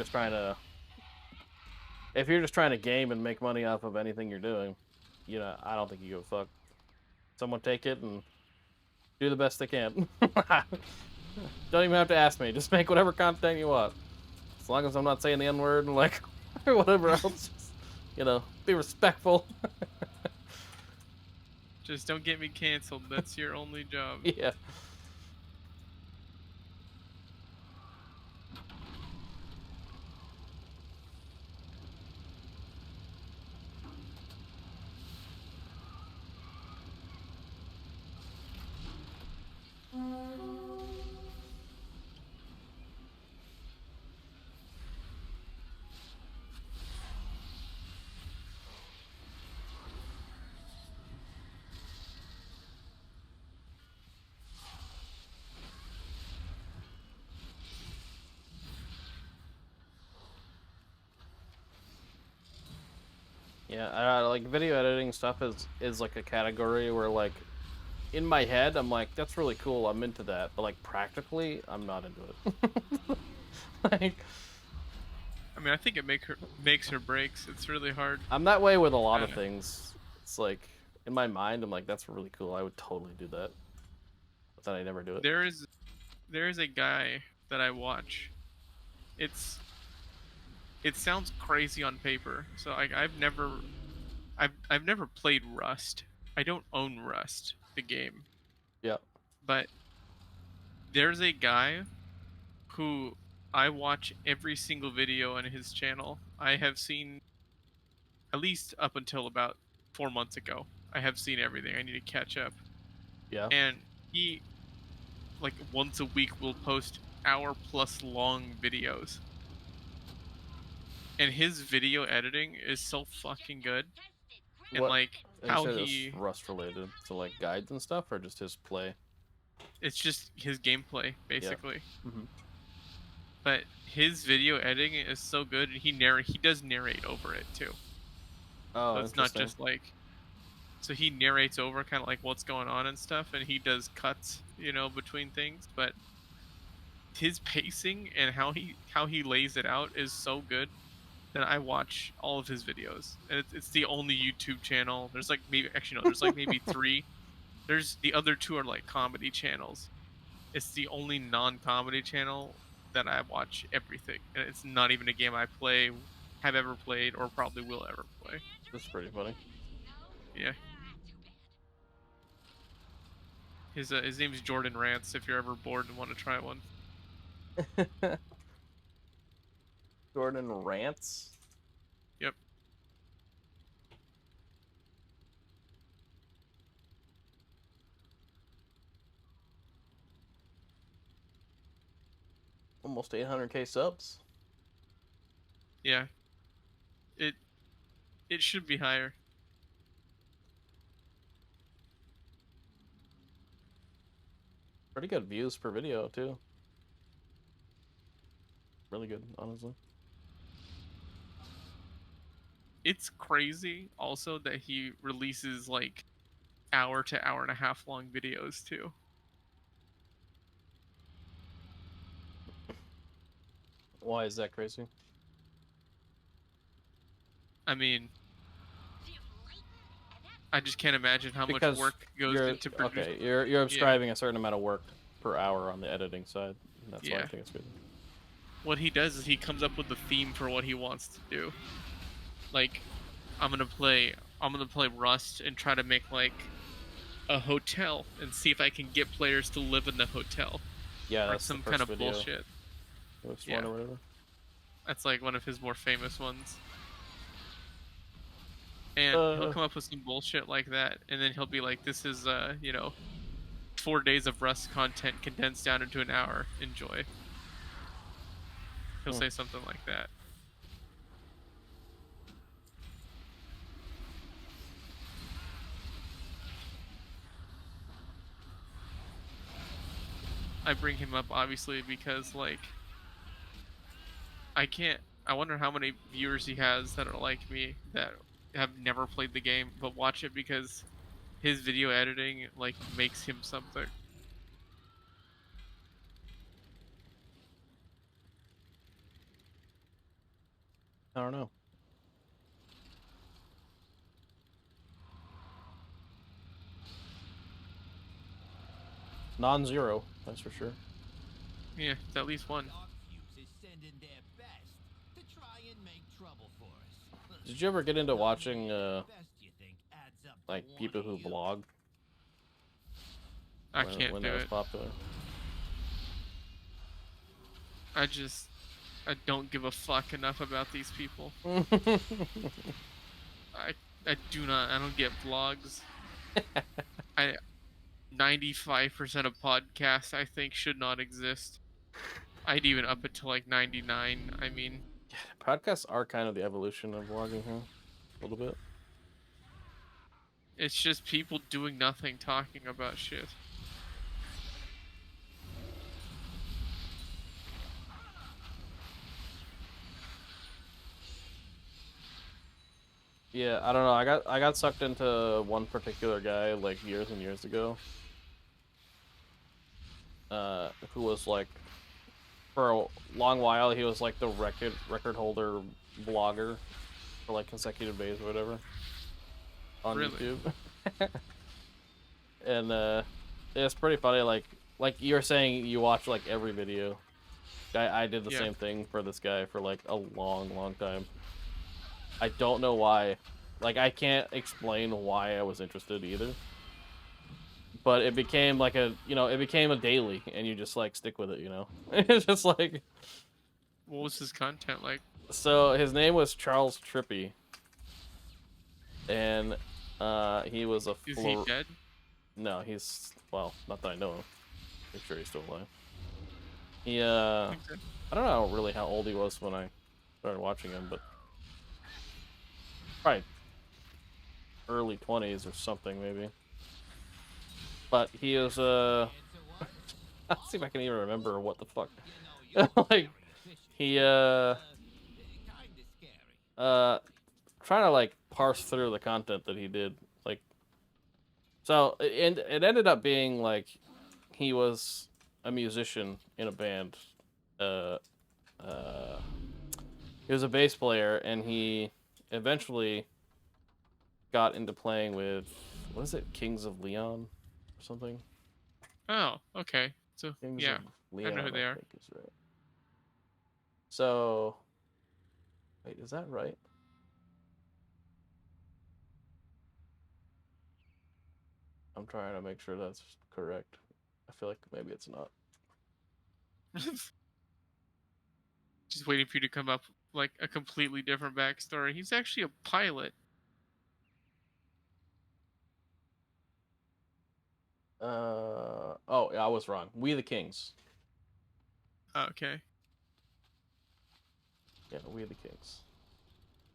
S1: just trying to game and make money off of anything you're doing, you know, I don't think you give a fuck. Someone take it and do the best they can. Don't even have to ask me. Just make whatever content you want, as long as I'm not saying the N-word and like or whatever else. Just, you know, be respectful.
S2: just don't get me canceled. That's your only job.
S1: Yeah. Yeah, like video editing stuff is like a category where like in my head I'm like, that's really cool, I'm into that, but like practically I'm not into it. Like,
S2: I mean, I think it makes or breaks. It's really hard.
S1: I'm that way with a lot of things. It's like in my mind I'm like, that's really cool, I would totally do that, but then I never do it.
S2: There is a guy that I watch. It sounds crazy on paper. So I've never played Rust. I don't own Rust, the game.
S1: Yeah.
S2: But there's a guy who I watch every single video on his channel. I have seen at least up until about 4 months ago. I have seen everything. I need to catch up.
S1: Yeah.
S2: And he like once a week will post hour-plus long videos. And his video editing is so fucking good. And
S1: What-
S2: like
S1: And
S2: how
S1: you said
S2: he
S1: it's Rust related, so like guides and stuff, or just his play?
S2: it's just his gameplay basically.
S1: Mhm.
S2: but his video editing is so good, and he does narrate over it too.
S1: Oh,
S2: So it's not
S1: interesting.
S2: just like, so he narrates over kind of like what's going on and stuff, and he does cuts, between things. But his pacing and how he lays it out is so good that I watch all of his videos, and it's the only YouTube channel. There's like maybe actually no, there's like maybe three. There's the other two are like comedy channels. It's the only non-comedy channel that I watch everything, and it's not even a game I play, have ever played, or probably will ever play.
S1: That's pretty funny.
S2: Yeah,
S4: Too bad.
S2: his name's Jordan Rants. If you're ever bored and want to try one,
S1: Jordan Rants.
S2: yep.
S1: Almost 800K subs.
S2: Yeah, it it should be higher.
S1: Pretty good views per video too. Really good, honestly.
S2: It's crazy also that he releases like hour to hour and a half long videos too.
S1: Why is that crazy?
S2: I mean,
S4: See you later. And that's
S2: I just can't imagine how
S1: Because
S2: much work goes
S1: you're
S2: into producing.
S1: okay. You're ascribing a certain amount of work per hour on the editing side. And that's why I
S2: Yeah.
S1: think it's good.
S2: What he does is he comes up with a theme for what he wants to do. Like, I'm gonna play Rust and try to make like a hotel and see if I can get players to live in the hotel.
S1: Yeah,
S2: Or
S1: that's
S2: some
S1: the first
S2: kind of
S1: video.
S2: bullshit.
S1: First
S2: Yeah.
S1: one or whatever.
S2: That's like one of his more famous ones. And he'll come up with some bullshit like that, and then he'll be like, "This is 4 days of Rust content condensed down into an hour. Enjoy." He'll
S1: Hmm.
S2: say something like that. I bring him up obviously because like I wonder how many viewers he has that are like me that have never played the game but watch it because his video editing like makes him something.
S1: I don't know. Non-zero, that's for sure.
S2: Yeah, it's at least one.
S3: Dark Fuse is sending their best to try and make trouble for us.
S1: Did you ever get into watching
S3: Best you think adds up to
S1: like
S3: one
S1: people
S3: of
S1: who
S3: you.
S1: blog
S2: I can't
S1: when
S2: do
S1: that was
S2: it.
S1: popular?
S2: I don't give a fuck enough about these people. I do not. I don't get vlogs. 95% of podcasts I think should not exist. I'd even up it to like 99. I mean,
S1: Podcasts are kind of the evolution of vlogging, huh? A little bit.
S2: it's just people doing nothing talking about shit.
S1: Yeah, I don't know. I got sucked into one particular guy like years and years ago. Who was like for a long while he was like the record holder blogger for like consecutive days or whatever on
S2: Really?
S1: YouTube. And it's pretty funny. Like you're saying, you watch like every video. I did the
S2: Yeah.
S1: same thing for this guy for like a long time. I don't know why. Like, I can't explain why I was interested either. But it became like it became a daily, and you just like stick with it, you know? It's just like,
S2: What was his content like?
S1: so his name was Charles Trippy. And he was a
S2: Is he dead?
S1: No, he's, well, not that I know of. I'm sure he's still alive. He, I
S2: Okay.
S1: don't know really how old he was when I started watching him, but probably early 20s or something, maybe. But he was, let's see if I can even remember what the fuck. Like, he
S3: Kinda scary.
S1: trying to like parse through the content that he did, like, so it ended up being like he was a musician in a band. Uh, he was a bass player, and he eventually got into playing with, what is it, Kings of Leon or something?
S2: Oh, okay. So
S1: Kings
S2: yeah,
S1: of Leon,
S2: know who they are.
S1: think is right. So, wait, is that right? I'm trying to make sure that's correct. I feel like maybe it's not.
S2: just waiting for you to come up with, like a completely different backstory. He's actually a pilot.
S1: Oh, yeah, I was wrong. We the Kings.
S2: Okay.
S1: Yeah, We the Kings.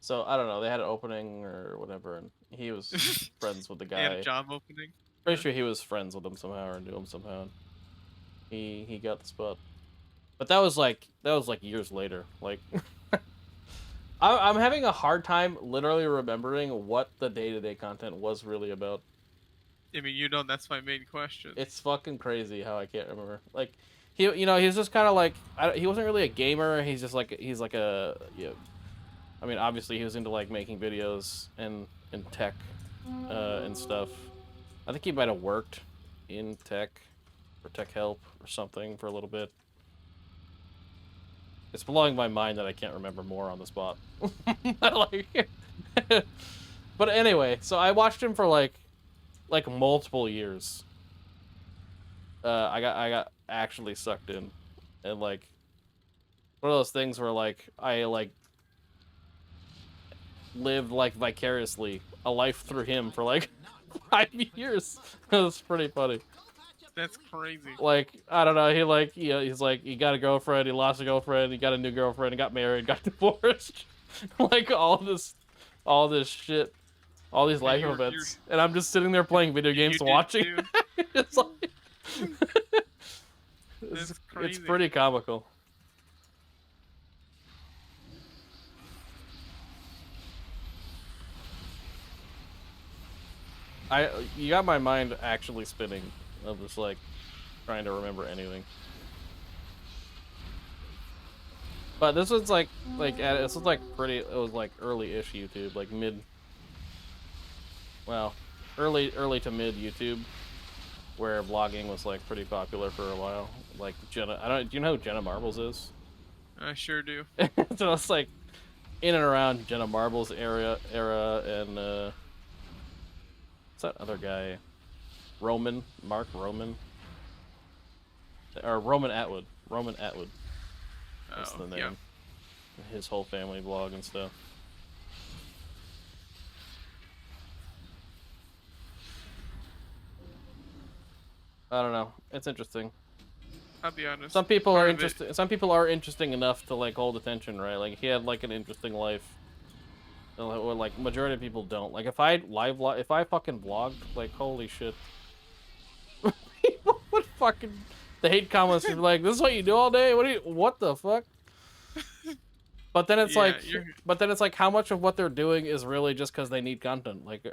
S1: So I don't know. They had an opening or whatever, and he was friends with the
S2: They had a
S1: guy.
S2: job opening.
S1: Pretty sure he was friends with him somehow or knew him somehow. He got the spot, but that was like years later. Like, I'm having a hard time literally remembering what the day-to-day content was really about.
S2: I mean, you know, that's my main question.
S1: It's fucking crazy how I can't remember. Like, he was just kind of like, he wasn't really a gamer. He's just like a, you know, I mean, obviously he was into like making videos and tech and stuff. I think he might have worked in tech or tech help or something for a little bit. It's blowing my mind that I can't remember more on the spot. Like, but anyway, so I watched him for like multiple years. I got actually sucked in, and like one of those things where like I like lived like vicariously a life through him for like 5 years. It was pretty funny.
S2: That's crazy.
S1: Like, I don't know, he's like, he got a girlfriend, he lost a girlfriend, he got a new girlfriend, he got married, got divorced. Like all this shit, all these life events, and I'm just sitting there playing video games, watching. It's like,
S2: That's crazy.
S1: it's pretty comical. You got my mind actually spinning of just like trying to remember anything. But this was like this was like pretty. It was like early-ish YouTube, like early to mid YouTube, where vlogging was like pretty popular for a while. Like Jenna, do you know who Jenna Marbles is?
S2: I sure do.
S1: So it's like in and around Jenna Marbles era, and what's that other guy? Mark Roman, or Roman Atwood. That's the name.
S2: Yeah.
S1: His whole family vlog and stuff. I don't know. It's interesting.
S2: I'll be honest.
S1: Some people are interesting. Some people are interesting enough to like hold attention, right? Like he had like an interesting life. Or like majority of people don't. Like if I fucking vlogged, like holy shit. People would fucking, the hate comments would be like, "This is what you do all day? What the fuck?" But then it's like, how much of what they're doing is really just because they need content? Like,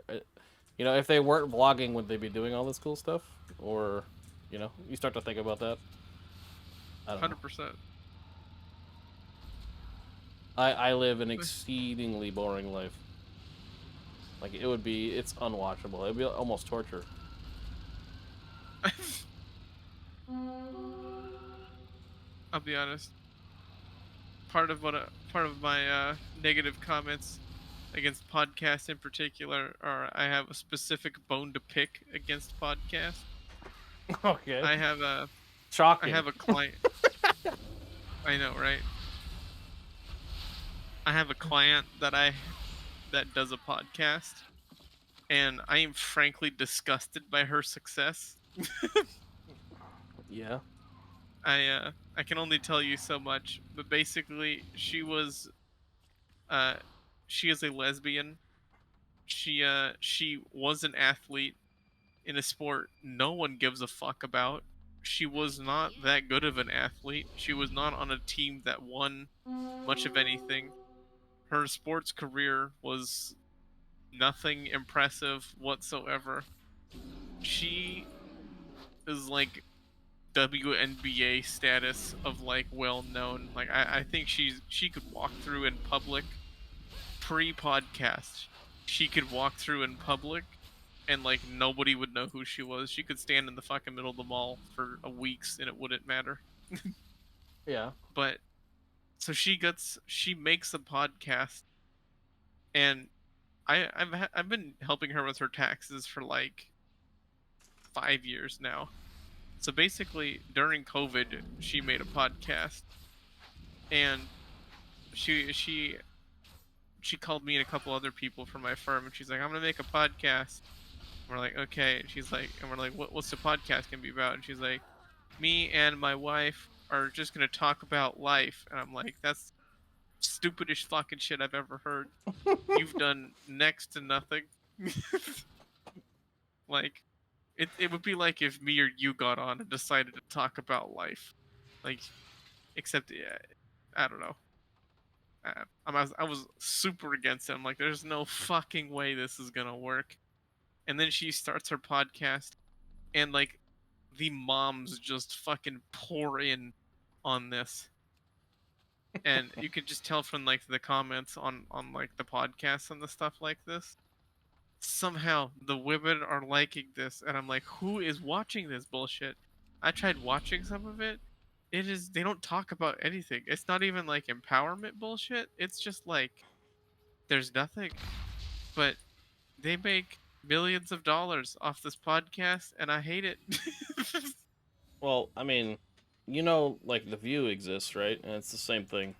S1: you know, if they weren't vlogging, would they be doing all this cool stuff? Or, you know, you start to think about that. I don't know.
S2: 100%.
S1: I live an exceedingly boring life. Like, it's unwatchable. It'd be almost torture.
S2: I'll be honest. Part of my negative comments against podcasts in particular are I have a specific bone to pick against podcasts.
S1: Okay.
S2: I have a client. I know, right? I have a client that does a podcast, and I am frankly disgusted by her success.
S1: Yeah.
S2: I can only tell you so much, but basically she is a lesbian. She was an athlete in a sport no one gives a fuck about. she was not that good of an athlete. She was not on a team that won much of anything. Her sports career was nothing impressive whatsoever. She is like WNBA status of like well known. Like I think she could walk through in public pre-podcast. She could walk through in public and like nobody would know who she was. She could stand in the fucking middle of the mall for a weeks and it wouldn't matter.
S1: Yeah.
S2: But so she makes a podcast, and I've been helping her with her taxes for like 5 years now. So basically, during COVID, she made a podcast, and she called me and a couple other people from my firm, and she's like, "I'm gonna make a podcast." We're like, "Okay." And she's like, and we're like, "What's the podcast gonna be about?" And she's like, "Me and my wife are just gonna talk about life." And I'm like, "That's stupidest fucking shit I've ever heard. You've done next to nothing." Like, it would be like if me or you got on and decided to talk about life, like, except yeah, I don't know. I was super against it. I'm like, there's no fucking way this is gonna work. And then she starts her podcast, and like, the moms just fucking pour in on this, and you can just tell from like the comments on like the podcast and the stuff like this. Somehow the women are liking this, and I'm like, who is watching this bullshit? I tried watching some of it. It is, they don't talk about anything. It's not even like empowerment bullshit. It's just like there's nothing. But they make millions of dollars off this podcast, and I hate it.
S1: Well, I mean, like The View exists, right? And it's the same thing.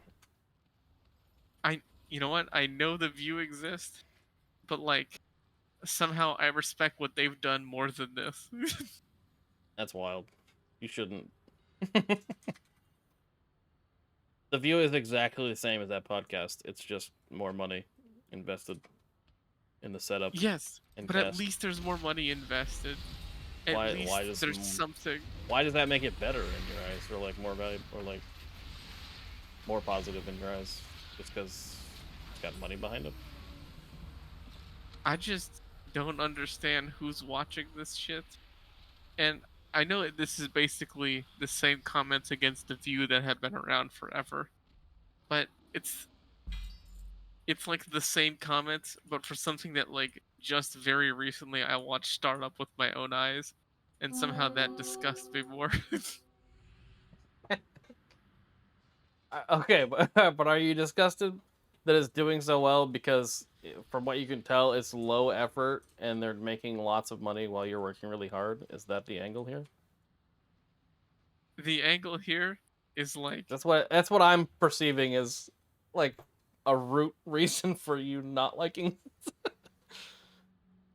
S2: You know what? I know The View exists, but like somehow I respect what they've done more than this.
S1: That's wild. You shouldn't. The View is exactly the same as that podcast. It's just more money invested in the setup.
S2: Yes,
S1: and
S2: but
S1: cast.
S2: at least there's more money invested. At
S1: Why
S2: least
S1: does
S2: there's something.
S1: Why does that make it better in your eyes, or like more valuable, or like more positive in your eyes? Just because it's got money behind it?
S2: I just don't understand who's watching this shit. And I know this is basically the same comments against The View that have been around forever, but it's like the same comments, but for something that like just very recently I watched start up with my own eyes, and somehow that disgusts me more.
S1: Okay, but are you disgusted that it's doing so well because, from what you can tell, it's low effort and they're making lots of money while you're working really hard? Is that the angle here?
S2: The angle here is like
S1: That's what I'm perceiving as like a root reason for you not liking.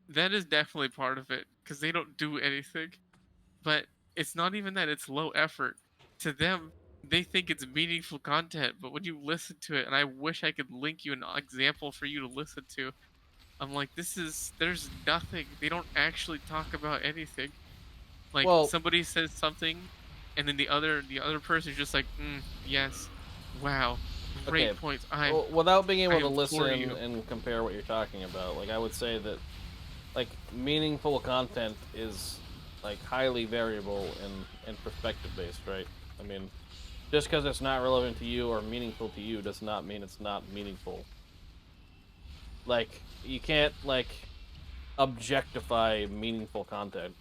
S2: that is definitely part of it because they don't do anything. But it's not even that it's low effort. To them, they think it's meaningful content, but when you listen to it, and I wish I could link you an example for you to listen to, I'm like, there's nothing. They don't actually talk about anything. Like,
S1: Well-
S2: somebody says something, and then the other person's just like, yes, wow, great
S1: Okay,
S2: points.
S1: Well, without being able
S2: I
S1: to
S2: am
S1: listen
S2: for you.
S1: and compare what you're talking about, like I would say that like meaningful content is like highly variable and perspective based, right? I mean, just because it's not relevant to you or meaningful to you does not mean it's not meaningful. Like, you can't like objectify meaningful content.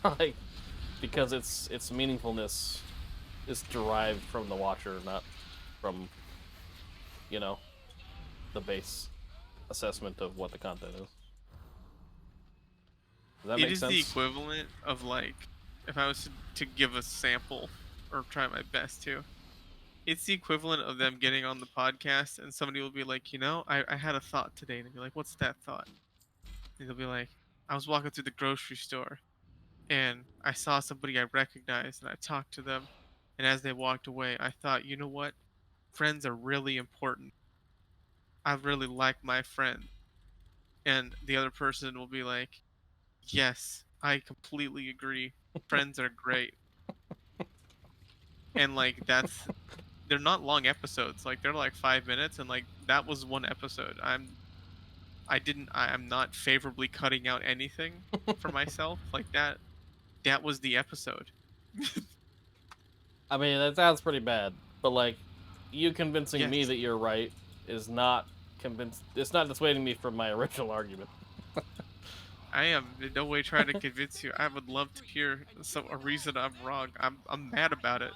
S1: Like, because its meaningfulness is derived from the watcher, not from the base assessment of what the content is. Does that
S2: It
S1: make
S2: is
S1: sense?
S2: the equivalent of like, if I was to give a sample or try my best to, it's the equivalent of them getting on the podcast and somebody will be like, I had a thought today. And they'll be like, what's that thought? And they'll be like, I was walking through the grocery store and I saw somebody I recognized and I talked to them. And as they walked away, I thought, you know what? Friends are really important. I really like my friend. And the other person will be like, yes, I completely agree. Friends are great. and like they're not long episodes. Like they're like 5 minutes, and like that was one episode. I'm not favorably cutting out anything for myself like that. That was the episode.
S1: I mean, that sounds pretty bad, but like, you convincing me
S2: Yes.
S1: that you're right is not convinced. It's not dissuading me from my original argument.
S2: I am in no way trying to convince you. I would love to hear a reason I'm wrong. I'm mad about it.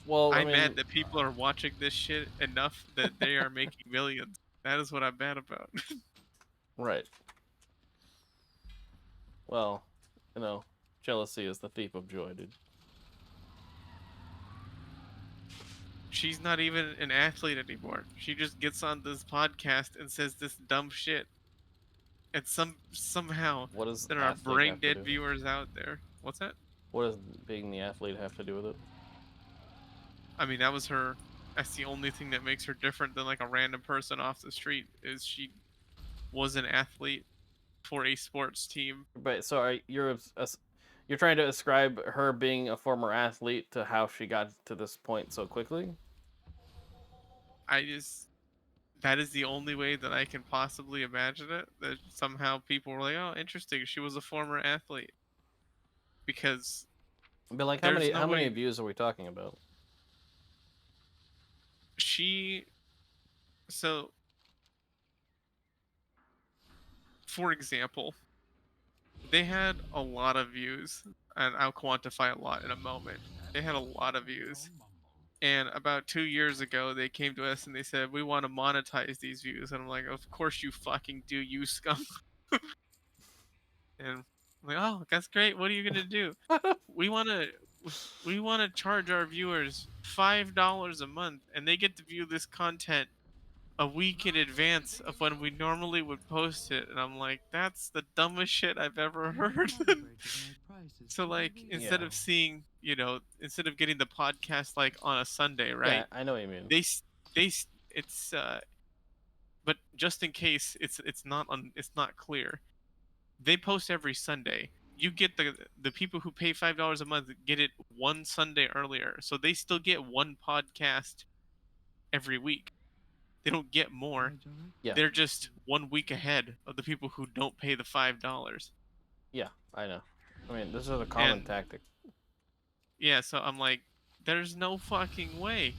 S1: Well, I
S2: I'm
S1: mean,
S2: mad that people are watching this shit enough that they are making millions. That is what I'm mad about.
S1: right. Well, jealousy is the thief of joy, dude.
S2: She's not even an athlete anymore. She just gets on this podcast and says this dumb shit. And somehow
S1: What does
S2: there are
S1: athlete
S2: brain
S1: have to
S2: dead
S1: do?
S2: viewers out there. What's that?
S1: What does being the athlete have to do with it?
S2: I mean, that's the only thing that makes her different than like a random person off the street is she was an athlete for a sports team.
S1: But so you're trying to ascribe her being a former athlete to how she got to this point so quickly?
S2: That is the only way that I can possibly imagine it. That somehow people were like, "Oh, interesting. She was a former athlete." Because
S1: But like,
S2: there's
S1: how
S2: no
S1: many
S2: way
S1: views are we talking about?
S2: she. So, for example, they had a lot of views, and I'll quantify a lot in a moment. They had a lot of views. And about 2 years ago, they came to us and they said, "We want to monetize these views." And I'm like, "Of course you fucking do, you scum." And I'm like, "Oh, that's great. What are you gonna do? We wanna we wanna charge our viewers $5 a month, and they get to view this content a week in advance of when we normally would post it." And I'm like, "That's the dumbest shit I've ever heard." So like, instead
S1: Yeah.
S2: of instead of getting the podcast like on a Sunday,
S1: Yeah,
S2: right?
S1: I know what you mean.
S2: It's but just in case it's not clear, they post every Sunday. You get the people who pay $5 a month get it one Sunday earlier, so they still get one podcast every week. They don't get more.
S1: Yeah.
S2: They're just 1 week ahead of the people who don't pay the $5.
S1: Yeah, I know. I mean, this is a common
S2: And
S1: tactic.
S2: yeah, so I'm like, there's no fucking way.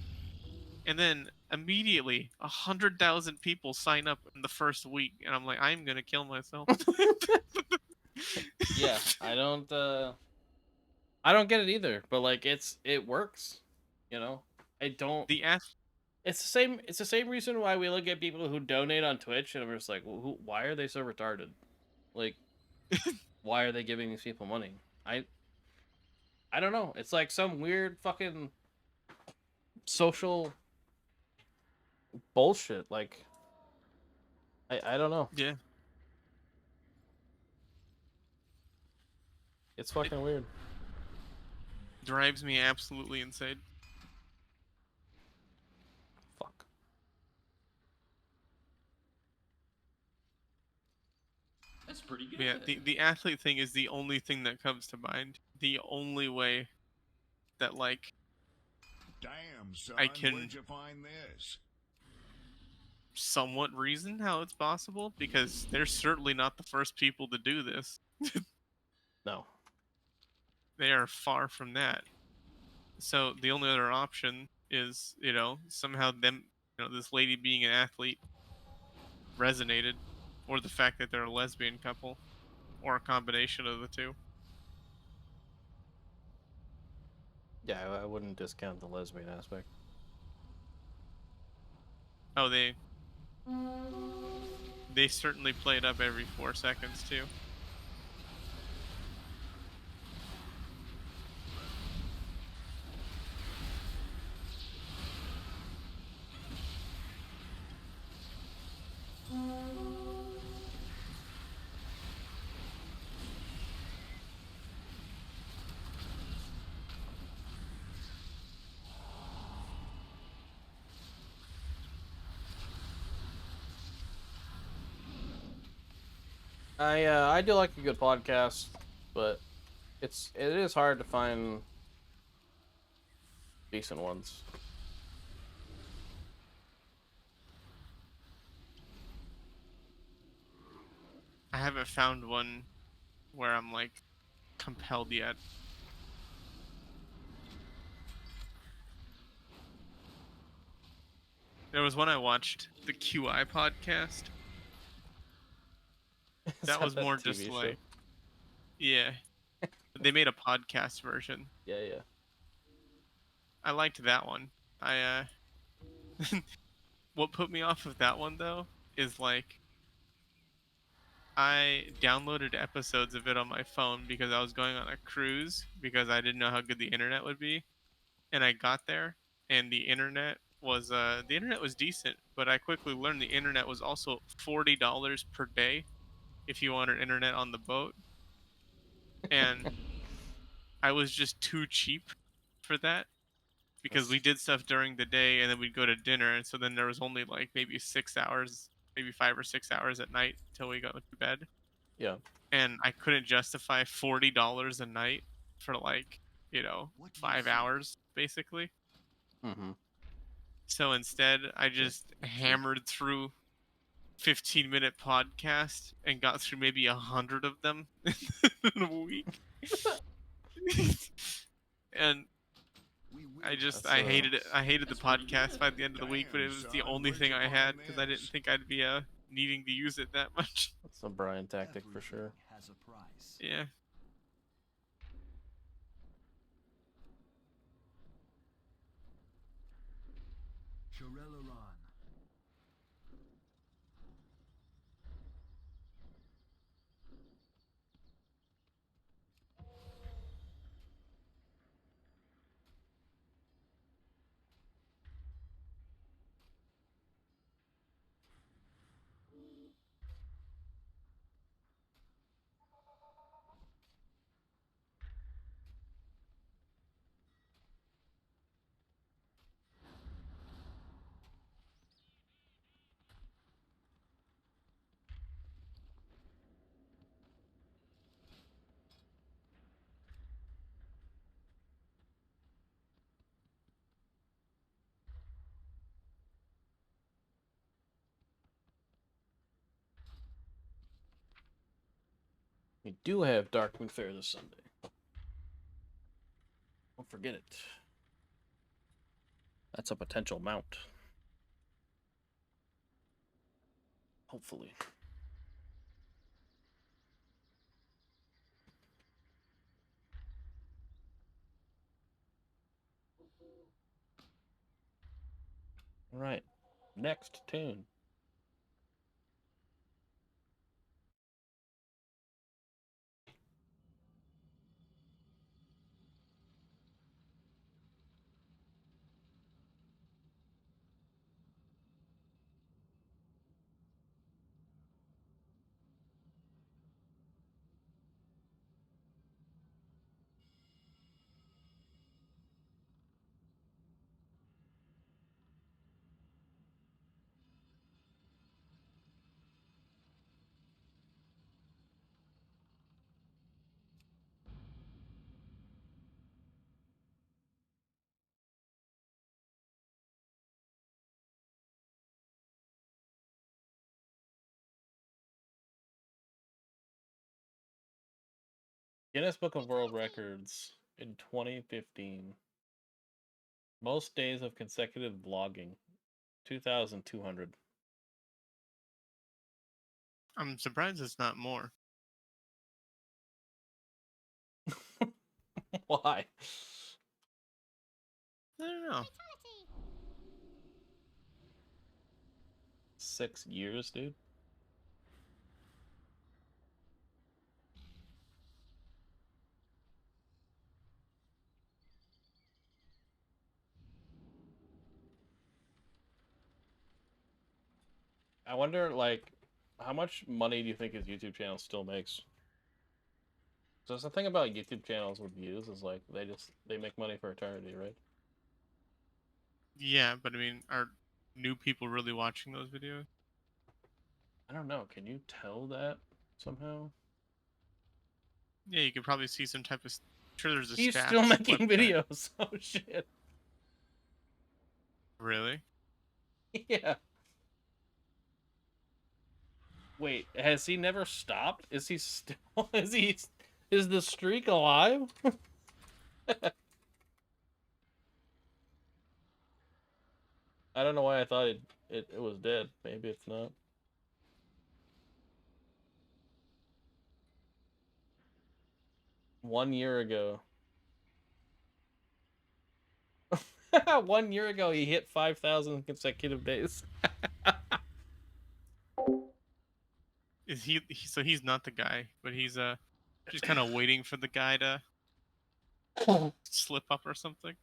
S2: And then immediately 100,000 people sign up in the first week, and I'm like, I'm gonna kill myself.
S1: Yeah, I don't get it either, but like it works, I don't.
S2: the ath-
S1: It's the same reason why we look at people who donate on Twitch and we're just like, well, why are they so retarded? Like, why are they giving these people money? I don't know. It's like some weird fucking social bullshit. Like, I don't know.
S2: yeah,
S1: It's fucking weird.
S2: drives me absolutely insane.
S1: Fuck.
S5: That's pretty good.
S2: But yeah, the athlete thing is the only thing that comes to mind. The only way that like
S6: Damn, son,
S2: I can-
S6: where'd you find this?
S2: somewhat reason how it's possible, because they're certainly not the first people to do this.
S1: No.
S2: They are far from that. So the only other option is, somehow this lady being an athlete resonated, or the fact that they're a lesbian couple, or a combination of the two.
S1: Yeah, I wouldn't discount the lesbian aspect.
S2: Oh, they certainly play it up every 4 seconds too.
S1: I do like a good podcast, but it is hard to find decent ones.
S2: I haven't found one where I'm like compelled yet. There was one I watched, the QI podcast.
S1: Is
S2: That was more
S1: TV
S2: just
S1: show?
S2: like, yeah. They made a podcast version.
S1: Yeah, yeah.
S2: I liked that one. What put me off of that one though is like I downloaded episodes of it on my phone because I was going on a cruise because I didn't know how good the internet would be. And I got there and the internet was decent, but I quickly learned the internet was also $40 per day if you wanted internet on the boat. And I was just too cheap for that because we did stuff during the day and then we'd go to dinner, and so then there was only like maybe 6 hours, maybe 5 or 6 hours at night till we got to bed.
S1: Yeah.
S2: And I couldn't justify $40 a night for like,
S3: What do you
S2: 5 hours basically.
S1: Mm-hmm.
S2: So instead, I just hammered through 15-minute podcast and got through maybe 100 of them in a week. And I hated it. I hated the podcast by the end of the week, but it was the only thing I had because I didn't think I'd be needing to use it that much.
S1: That's a Brian tactic for sure.
S3: Has a price.
S2: Yeah.
S3: Shirelaran.
S1: We do have Darkmoon Fair this Sunday. Don't forget it. That's a potential mount. Hopefully. All right. Next tune. Guinness Book of World Records in 2015. Most days of consecutive vlogging, 2,200.
S2: I'm surprised it's not more.
S1: Why?
S2: I don't know.
S1: 6 years, dude. I wonder, like, how much money do you think his YouTube channel still makes? So that's the thing about YouTube channels with views is like they make money for eternity, right?
S2: Yeah, but I mean, are new people really watching those videos?
S1: I don't know. Can you tell that somehow?
S2: Yeah, you could probably see some type of. Sure, there's a
S1: He's
S2: stats
S1: still making
S2: website.
S1: videos. Oh shit.
S2: Really?
S1: Yeah. Wait, has he never stopped? Is he still? Is the streak alive? I don't know why I thought it was dead. Maybe it's not. One year ago. 1 year ago, he hit 5,000 consecutive days.
S2: Is so he's not the guy, but he's just kind of waiting for the guy to slip up or something.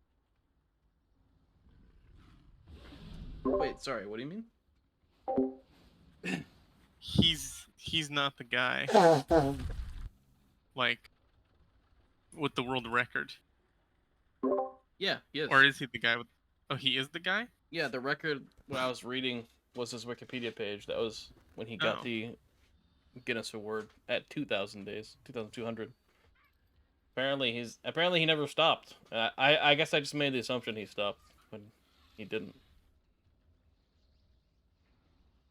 S1: Wait, sorry. What do you mean?
S2: He's not the guy, like with the world record,
S1: Yeah, he is.
S2: or is he the guy with? Oh, he is the guy.
S1: Yeah, the record when I was reading was his Wikipedia page. That was when he got
S2: Oh.
S1: the Guinness Award at 2,000 days, 2,200. Apparently he never stopped. I guess I just made the assumption he stopped when he didn't.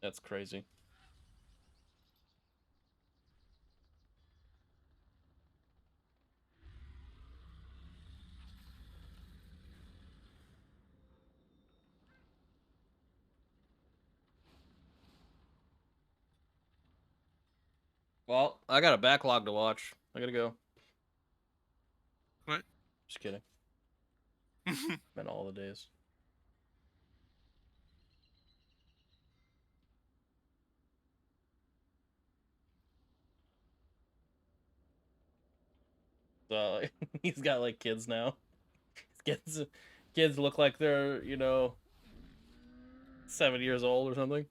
S1: That's crazy. Well, I got a backlog to watch. I gotta go.
S2: What?
S1: Just kidding. Meant all the days. So he's got like kids now. Kids look like they're 7 years old or something.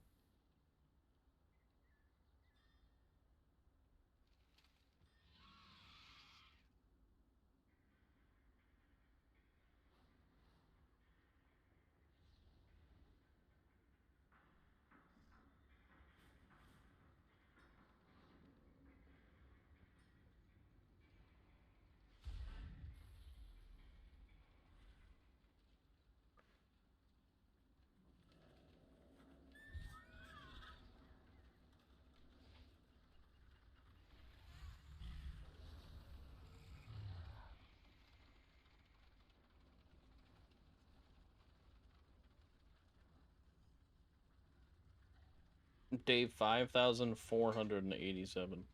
S1: Day 5,487.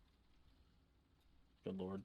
S1: Good lord.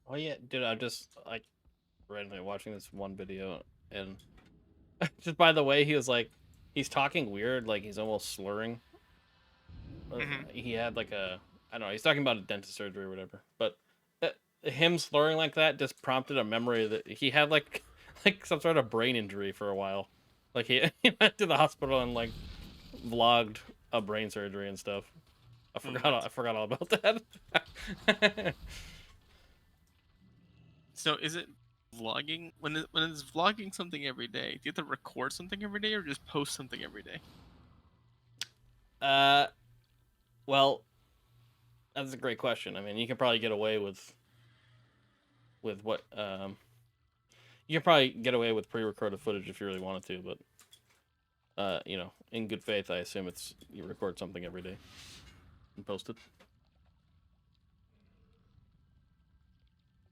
S1: Oh yeah, dude, I'm just like randomly watching this one video and just by the way he was like, he's talking weird, like he's almost slurring. He had like a, I don't know, he's talking about a dentist surgery or whatever, but him slurring like that just prompted a memory that he had like like some sort of brain injury for a while. Like he went to the hospital and like vlogged a brain surgery and stuff. I forgot all about that.
S2: So is it vlogging when it's vlogging something every day? Do you have to record something every day or just post something every day?
S1: Well, that's a great question. I mean, you can probably get away with what you can probably get away with pre-recorded footage if you really wanted to, but you know, in good faith, I assume it's you record something every day and post it.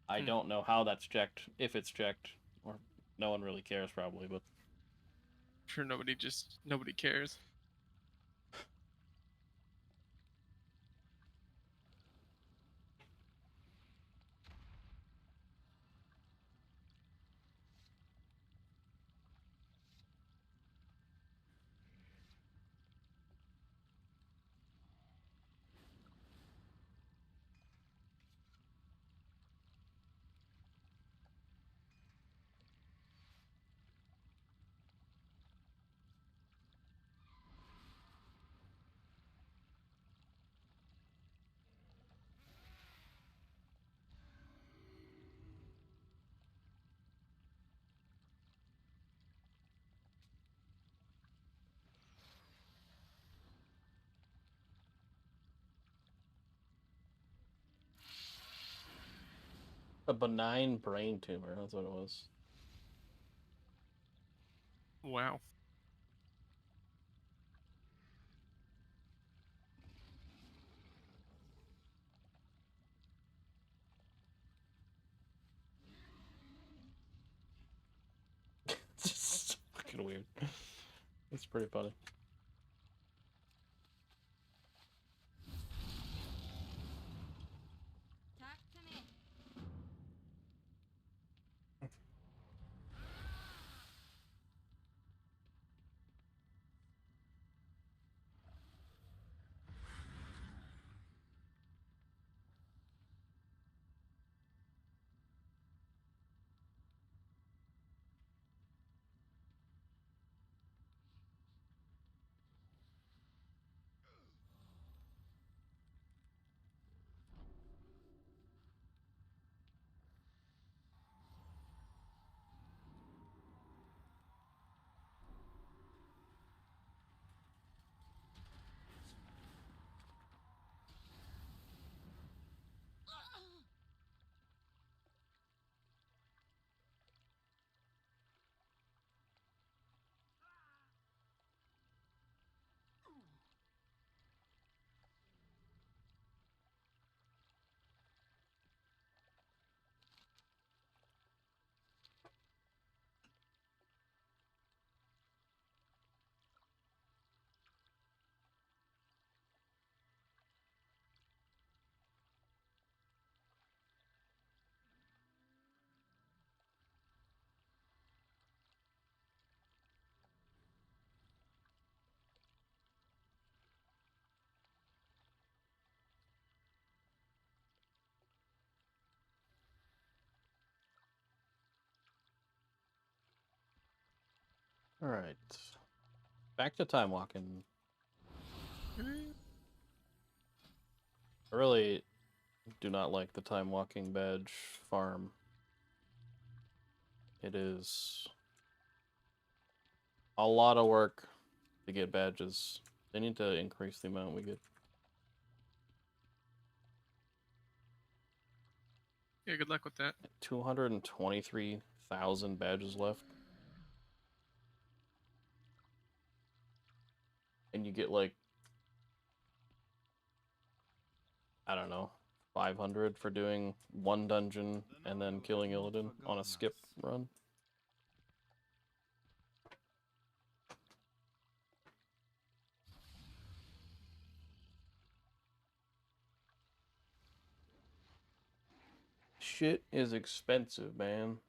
S1: I don't know how that's checked, if it's checked, or no one really cares probably, but
S2: I'm sure nobody cares.
S1: a benign brain tumor, that's what it was.
S2: Wow.
S1: It's just fucking weird. It's pretty funny.
S4: Talk to me.
S1: Alright. Back to time walking. I really do not like the time walking badge farm. It is a lot of work to get badges. They need to increase the amount we get.
S2: Yeah, good luck with that.
S1: 223,000 badges left. And you get like, I don't know, 500 for doing one dungeon and then killing Illidan on a skip run. Shit is expensive, man.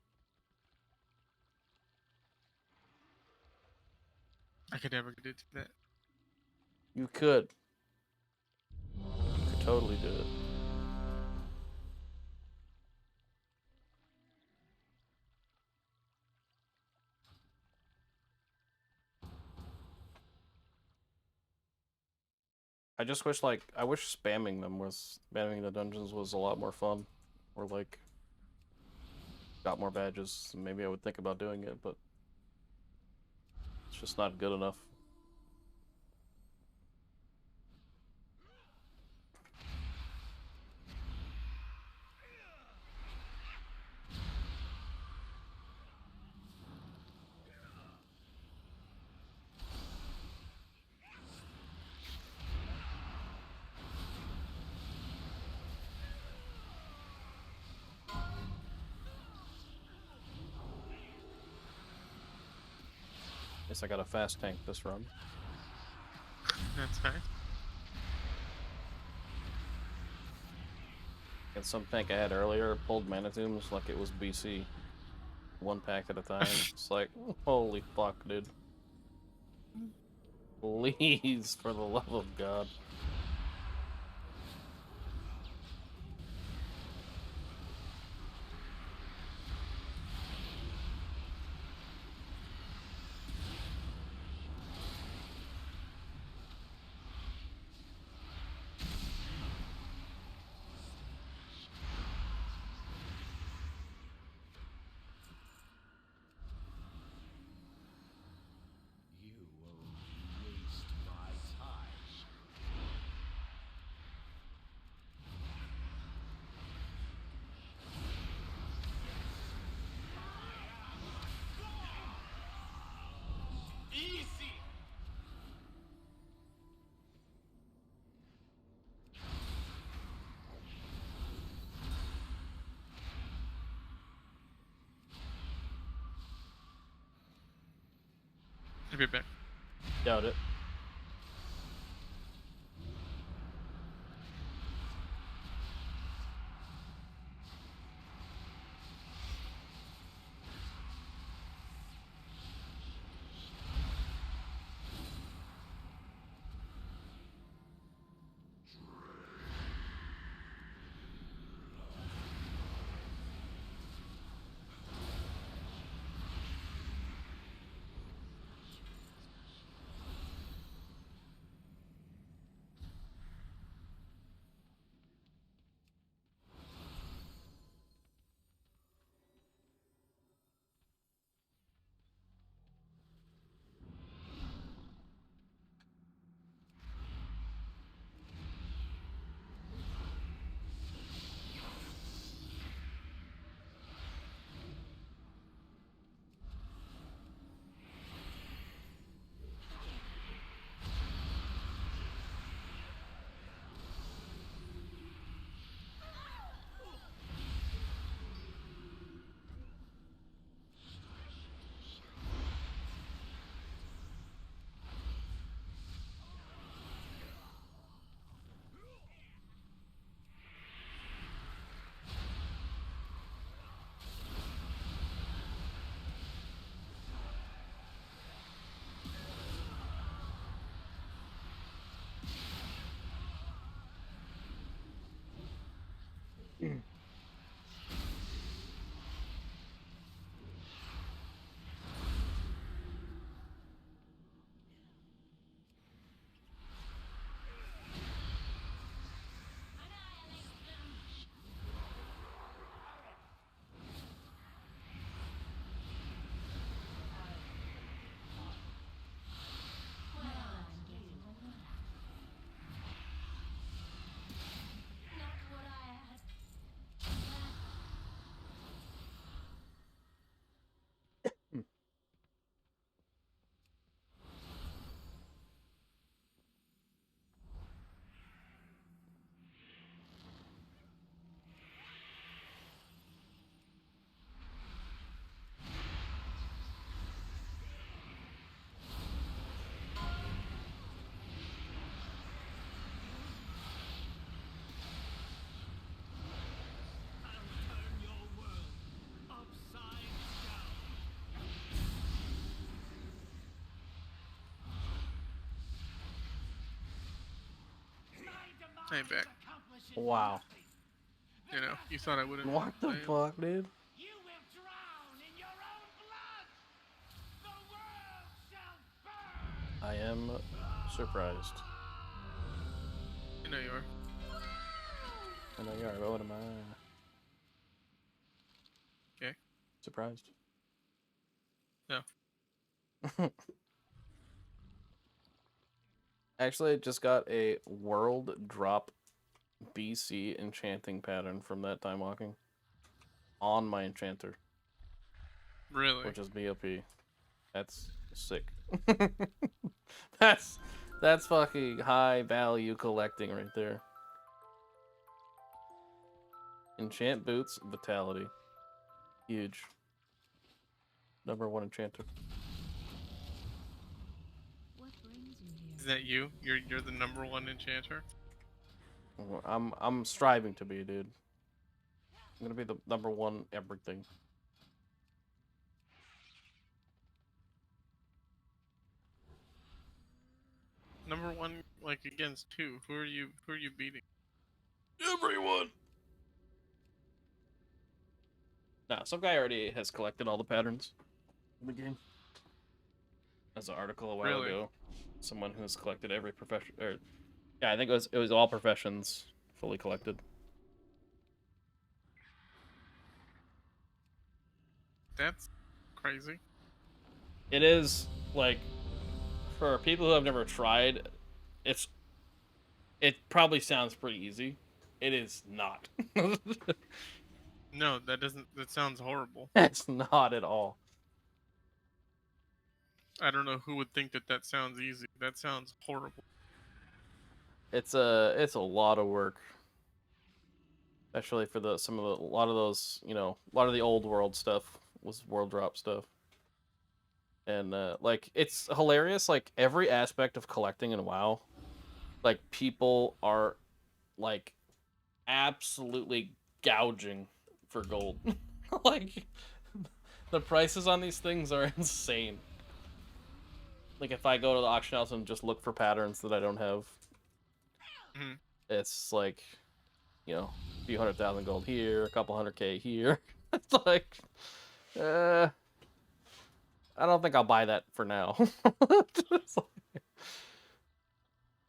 S2: I could never get into that.
S1: You could. You could totally do it. I just wish, like, I wish spamming the dungeons was a lot more fun. Or, like, got more badges. Maybe I would think about doing it, but it's just not good enough. Guess I got a fast tank this run.
S2: That's fine.
S1: And some tank I had earlier pulled mana tombs like it was BC. One pack at a time. It's like, holy fuck, dude. Please, for the love of God.
S3: You will waste my time. Easy.
S2: I'll be back.
S1: Doubt it.
S2: I'm back.
S1: Wow.
S2: You know, you thought I wouldn't.
S1: What the fuck, dude?
S3: You will drown in your own blood. The world shall burn.
S1: I am surprised.
S2: You know you are.
S1: I know you are, but what am I?
S2: Okay.
S1: Surprised.
S2: No.
S1: Actually, I just got a world drop BC enchanting pattern from that time walking on my enchanter,
S2: Really?
S1: which is BOP. That's sick. that's fucking high value collecting right there. Enchant boots, vitality. Huge. #1 enchanter.
S4: What brings you here?
S2: Is that you? You're the #1 enchanter?
S1: I'm striving to be, dude. I'm gonna be the #1 everything.
S2: #1, like against who? Who are you beating?
S1: Everyone. Nah, some guy already has collected all the patterns in the game. As an article a while
S2: Really?
S1: ago, someone who has collected every profession, or yeah, I think it was all professions fully collected.
S2: That's crazy.
S1: It is like for people who have never tried, it probably sounds pretty easy. It is not.
S2: No, that doesn't. That sounds horrible.
S1: It's not at all.
S2: I don't know who would think that that sounds easy. That sounds horrible.
S1: It's a lot of work, especially for a lot of those, a lot of the old world stuff was world drop stuff, and like it's hilarious. Like every aspect of collecting in WoW, like people are like absolutely gouging for gold. Like the prices on these things are insane. Like if I go to the auction house and just look for patterns that I don't have,
S2: Mhm.
S1: it's like, a few 100,000 gold here, a couple 100K here. It's like, I don't think I'll buy that for now. It's like,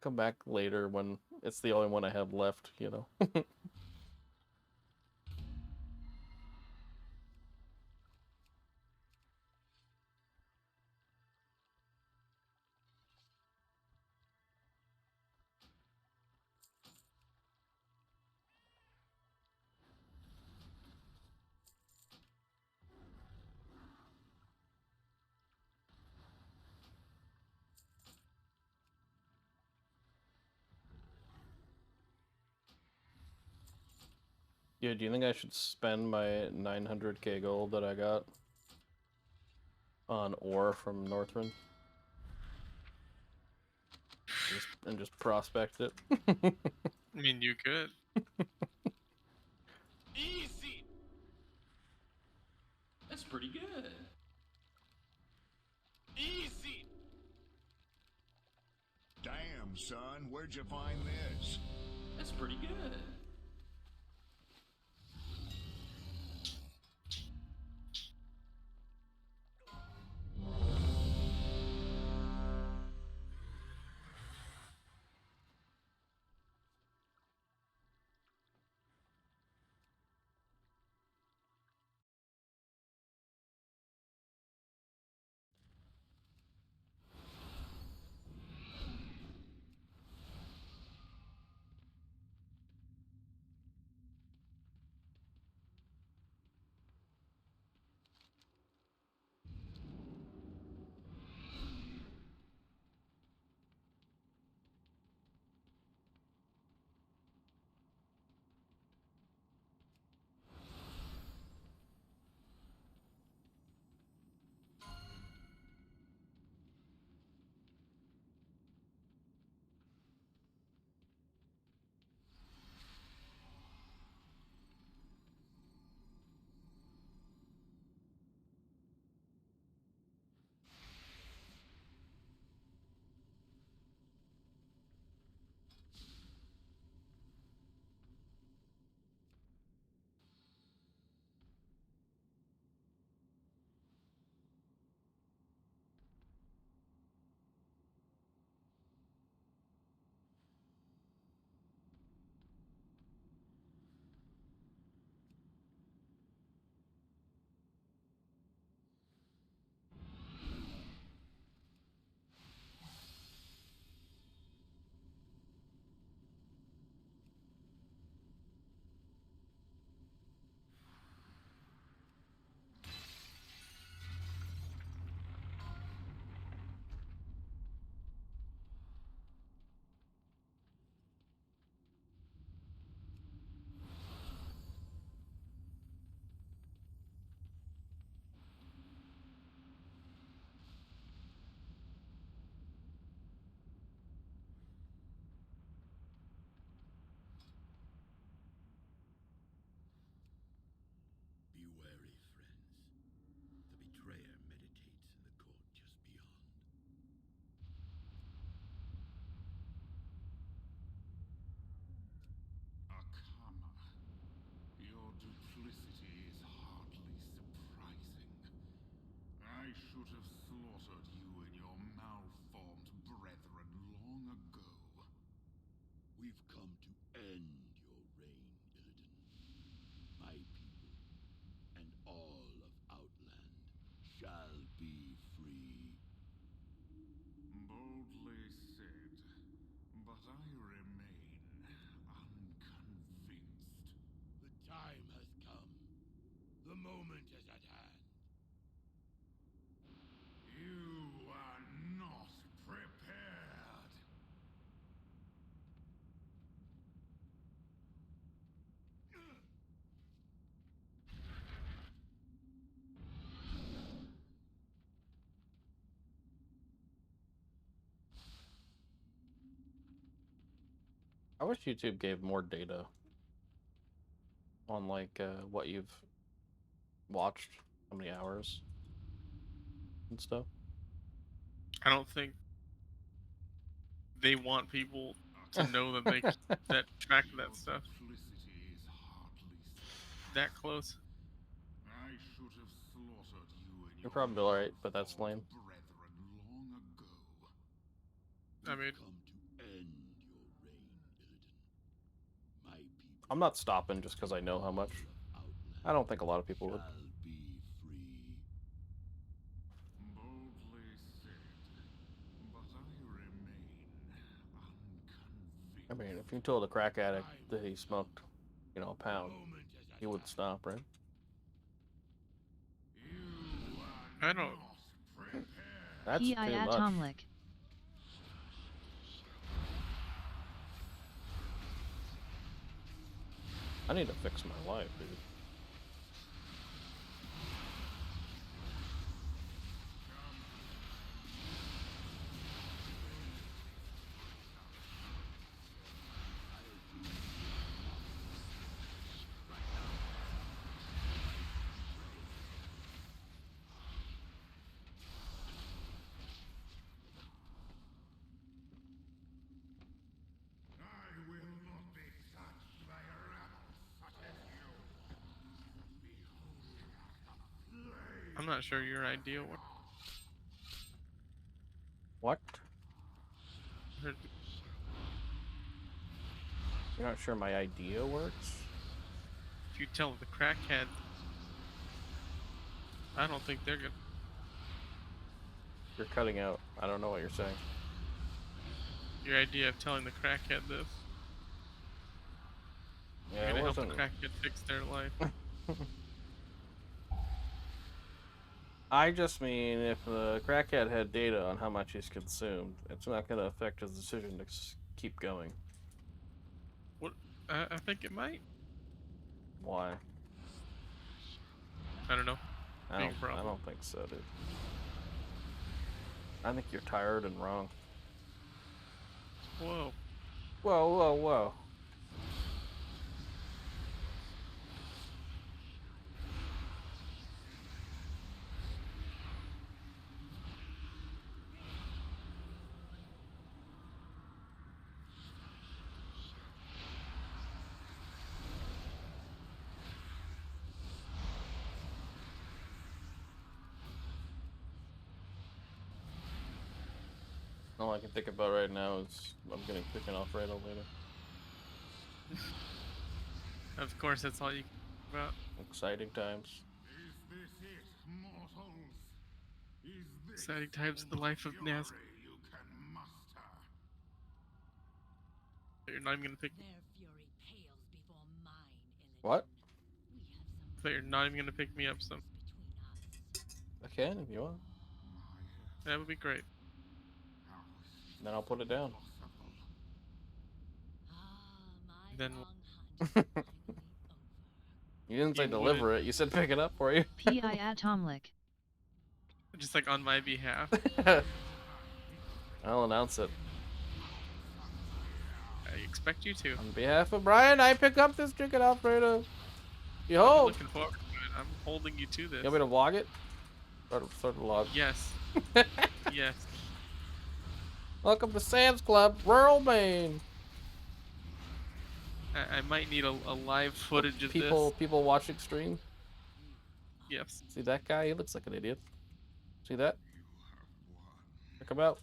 S1: come back later when it's the only one I have left, Yeah, do you think I should spend my 900K gold that I got on ore from Northrend? And just prospect it?
S2: I mean, you could.
S5: Easy. That's pretty good.
S3: Easy.
S6: Damn, son, where'd you find this?
S5: That's pretty good.
S6: slaughtered you and your malformed brethren long ago. We've come to end your reign, Illidan. My people and all of Outland shall be free. Boldly said, but I remain unconvinced. The time has come. The moment is at hand. You are not prepared.
S1: I wish YouTube gave more data on like what you've watched, how many hours and stuff.
S2: I don't think they want people to know that they that track that stuff
S6: Duplicity is hardly safe.
S2: that close.
S6: I should have slaughtered you and
S1: You're
S6: your
S1: probably right, but that's
S6: malformed
S1: lame.
S6: brethren long ago.
S2: I mean,
S6: We've come to end your reign, Illidan. My people
S1: I'm not stopping just because I know how much.
S6: of Outland
S1: I don't think a lot of people would.
S6: shall be free. Boldly said, but I remain unconvinced.
S1: I mean, if you told a crack addict that he smoked, you know, a pound,
S6: Moment is at
S1: he would
S6: hand.
S1: stop, right?
S6: You are
S2: I don't.
S6: not prepared.
S1: That's too much.
S7: Atomlic.
S1: I need to fix my life, dude.
S6: I will not be touched by a rabble such as you.
S2: I'm not sure your idea works.
S1: What? You're not sure my idea works?
S2: If you tell the crackhead, I don't think they're gonna.
S1: You're cutting out. I don't know what you're saying.
S2: Your idea of telling the crackhead this,
S1: Yeah,
S2: you're
S1: it
S2: gonna help the
S1: wasn't.
S2: crackhead fix their life.
S1: I just mean if the crackhead had data on how much he's consumed, it's not going to affect his decision to keep going.
S2: What? I think it might.
S1: Why?
S2: I don't know.
S1: I
S2: Big
S1: don't, I
S2: problem.
S1: don't think so, dude. I think you're tired and wrong.
S2: Whoa.
S1: Whoa, whoa, whoa. All I can think about right now is I'm getting picking off Rado later.
S2: Of course, that's all you can think about.
S1: Exciting times.
S6: Is this it, mortals? Is this
S2: Exciting times in the life of
S6: fury
S2: NASCAR.
S6: you can muster?
S2: You're not even gonna pick.
S4: Their fury pales before mine, Illidan.
S1: What?
S4: We have some
S2: But you're not even gonna pick me up. Some.
S4: between us.
S1: I can if you want.
S2: That would be great.
S6: How is
S1: Then I'll put it down.
S6: possible?
S4: Ah, my
S2: Then-
S4: long hunt is finally over.
S1: You didn't say
S2: You
S1: deliver it. You said pick it up for you.
S7: Atomlic.
S2: Just like on my behalf.
S1: I'll announce it.
S2: I expect you to.
S1: On behalf of Brian, I pick up this chicken Alfredo.
S2: I'm
S1: Behold!
S2: looking forward to it. I'm holding you to this.
S1: You want me to vlog it? Start the log.
S2: Yes. Yes.
S1: Welcome to Sam's Club, rural Maine.
S2: I might need a live footage of
S1: People watching stream.
S2: this. Yes.
S1: See that guy? He looks like an idiot. See that? talk about?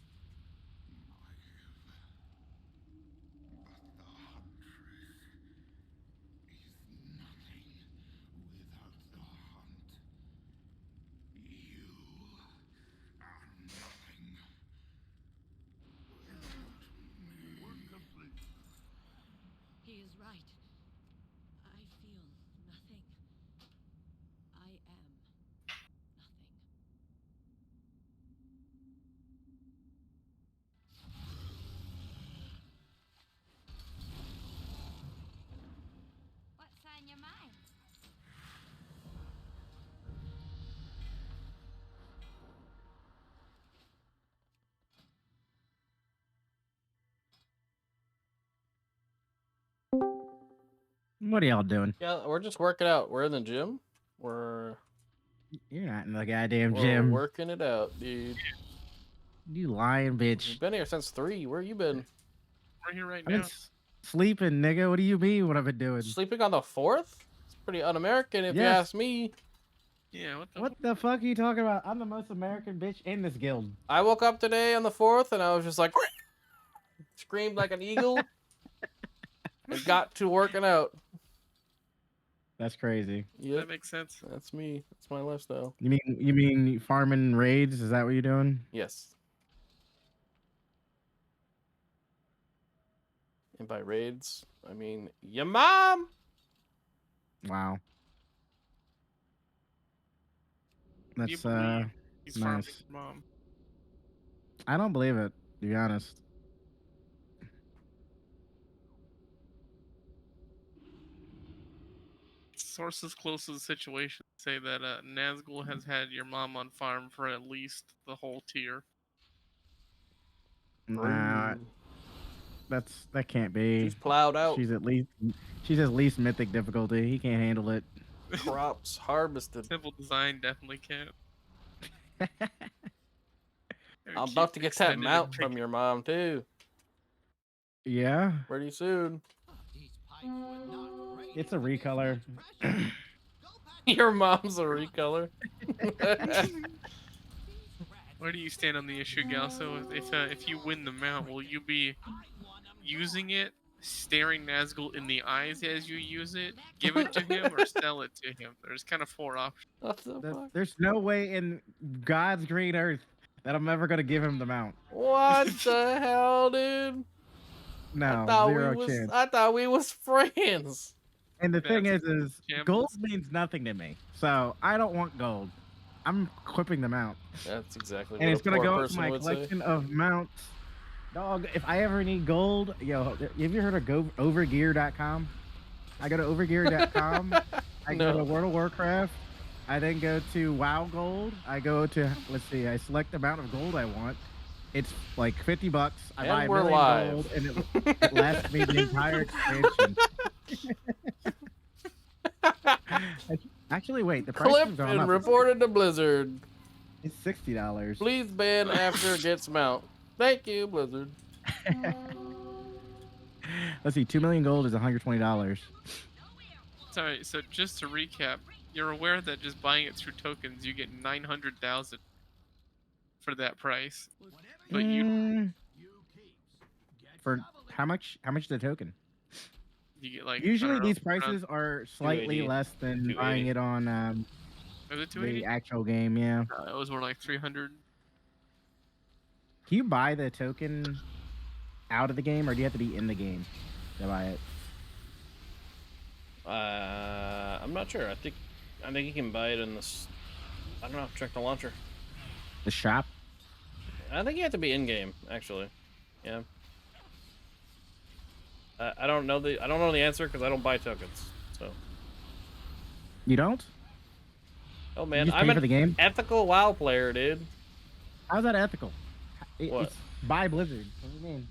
S6: But the huntress is nothing without the hunt. You are nothing without me. Work complete.
S4: He is right. I feel nothing. I am nothing. What's on your mind?
S7: What are y'all doing?
S1: Yeah, we're just working out. We're in the gym. We're
S7: You're not in the goddamn
S1: we're
S7: gym.
S1: working it out, dude.
S7: You lying bitch.
S1: You've been here since 3. Where you been?
S2: We're here right
S7: I've been
S2: now.
S7: sleeping, nigga. What do you mean? What I've been doing?
S1: Sleeping on the 4th? It's pretty un-American if you
S7: Yes.
S1: ask me.
S2: Yeah, what the
S7: What the fuck are you talking about? I'm the most American bitch in this guild.
S1: I woke up today on the 4th and I was just like screamed like an eagle and got to working out.
S7: That's crazy.
S1: Yep,
S2: That makes sense.
S1: that's me. That's my lifestyle.
S7: You mean farming raids? Is that what you're doing?
S1: Yes. And by raids, I mean your mom.
S7: Wow.
S2: You
S7: That's
S2: believe he's farming
S7: nice.
S2: your mom.
S7: I don't believe it, to be honest.
S2: Sources close to the situation say that Nazgul has had your mom on farm for at least the whole tier.
S7: Nah, that can't be.
S1: She's plowed out.
S7: She's at least mythic difficulty. He can't handle it.
S1: Crops harvested.
S2: Simple design definitely can't.
S1: I'm about to get that mount from your mom too.
S7: Yeah,
S1: Pretty soon.
S3: These pipes were not great
S7: it's a
S3: for
S7: recolor.
S3: pressure. Go back
S1: Your mom's a recolor.
S2: Where do you stand on the issue, Galso? If you win the mount, will you be using it, staring Nazgul in the eyes as you use it, give it to him, or sell it to him? There's kind of 4 options.
S1: What the fuck?
S7: There's no way in God's green earth that I'm ever gonna give him the mount.
S1: What the hell, dude?
S7: No,
S1: I
S7: zero chance.
S1: thought we was friends.
S7: And the thing
S2: That's
S7: is
S2: shambles.
S7: gold means nothing to me. So I don't want gold. I'm equipping the mount.
S1: That's exactly
S7: And
S1: what
S7: it's
S1: a
S7: gonna
S1: poor
S7: go into
S1: person
S7: my
S1: would say.
S7: collection of mounts. Dog, if I ever need gold, yo, have you heard of overgear.com? I go to overgear.com. I go
S1: No.
S7: to World of Warcraft. I then go to WoW Gold. I go to, let's see, I select the amount of gold I want. It's like $50. I
S1: And
S7: buy a
S1: we're
S7: million
S1: live.
S7: gold, and it lasts me the entire expansion. Actually, wait, the price has
S1: Clip
S7: gone
S1: and
S7: up.
S1: reported to Blizzard.
S7: It's $60.
S1: Please ban after gets mount. Thank you, Blizzard.
S7: Let's see, 2 million gold is $120.
S2: Sorry, so just to recap, you're aware that just buying it through tokens, you get 900,000 for that price. But you
S7: For how much? How much is the token?
S2: get like
S7: Usually
S2: I don't know,
S7: these prices are slightly
S1: 280.
S7: less than
S1: 280.
S7: buying it on
S2: Was it
S7: the
S2: 280?
S7: actual game. Yeah.
S2: It was more like 300.
S7: Can you buy the token out of the game, or do you have to be in the game to buy it?
S1: I'm not sure. I think you can buy it in this. I don't know. Check the launcher.
S7: The shop.
S1: I think you have to be in game, actually. Yeah. I don't know the answer because I don't buy tokens. So.
S7: You don't?
S1: Oh
S7: You
S1: man,
S7: just
S1: I'm
S7: pay for
S1: an
S7: the game.
S1: ethical WoW player, dude.
S7: How's that ethical?
S1: What?
S7: It's by Blizzard. What do you mean?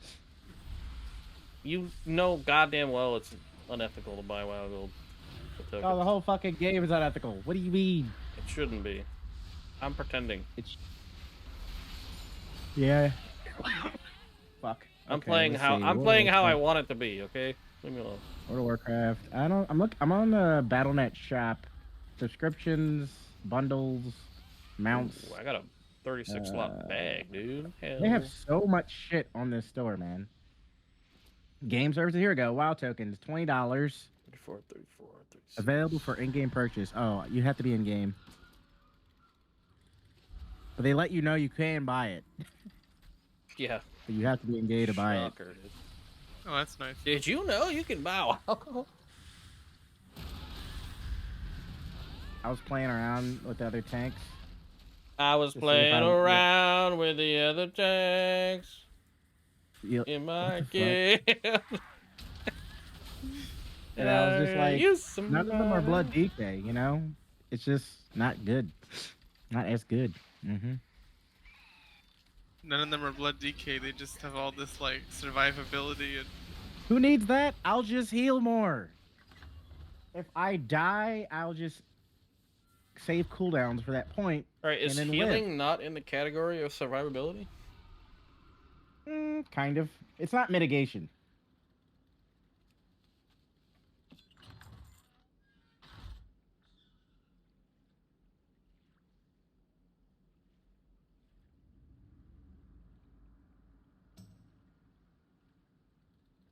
S1: You know goddamn well it's unethical to buy WoW Gold. with
S7: Oh,
S1: tokens.
S7: the whole fucking game is unethical. What do you mean?
S1: It shouldn't be. I'm pretending.
S7: It's yeah. Fuck.
S1: I'm
S7: Okay,
S1: playing
S7: let's
S1: how
S7: see.
S1: I'm
S7: What
S1: playing
S7: was
S1: how I
S7: that?
S1: want it to be. Okay, leave me alone.
S7: World of Warcraft. I don't. I'm on the BattleNet shop. Subscriptions, bundles, mounts.
S1: Ooh, I got a 36 slot bag, dude. Hell.
S7: They have so much shit on this store, man. Game services. Here we go. WoW tokens, $20.
S1: 34, 34, 36.
S7: Available for in-game purchase. Oh, you have to be in-game. But they let you know you can buy it.
S1: Yeah.
S7: But you have to be in-game to buy it.
S1: Shocker, dude.
S2: Oh, that's nice.
S1: Did you know you can buy alcohol?
S7: I was playing around with the other tanks.
S1: I was
S7: To see if
S1: playing
S7: I-
S1: around with the other tanks
S7: You-
S1: in my
S7: What
S1: game.
S7: And I was just like,
S1: Use some
S7: none of them are blood
S1: money.
S7: DK, you know? It's just not good. Not as good. Mm-hmm.
S2: None of them are blood DK. They just have all this like survivability and
S7: Who needs that? I'll just heal more. If I die, I'll just save cooldowns for that point.
S1: All right, is
S7: and then
S1: healing not in the category of survivability?
S7: Kind of. It's not mitigation.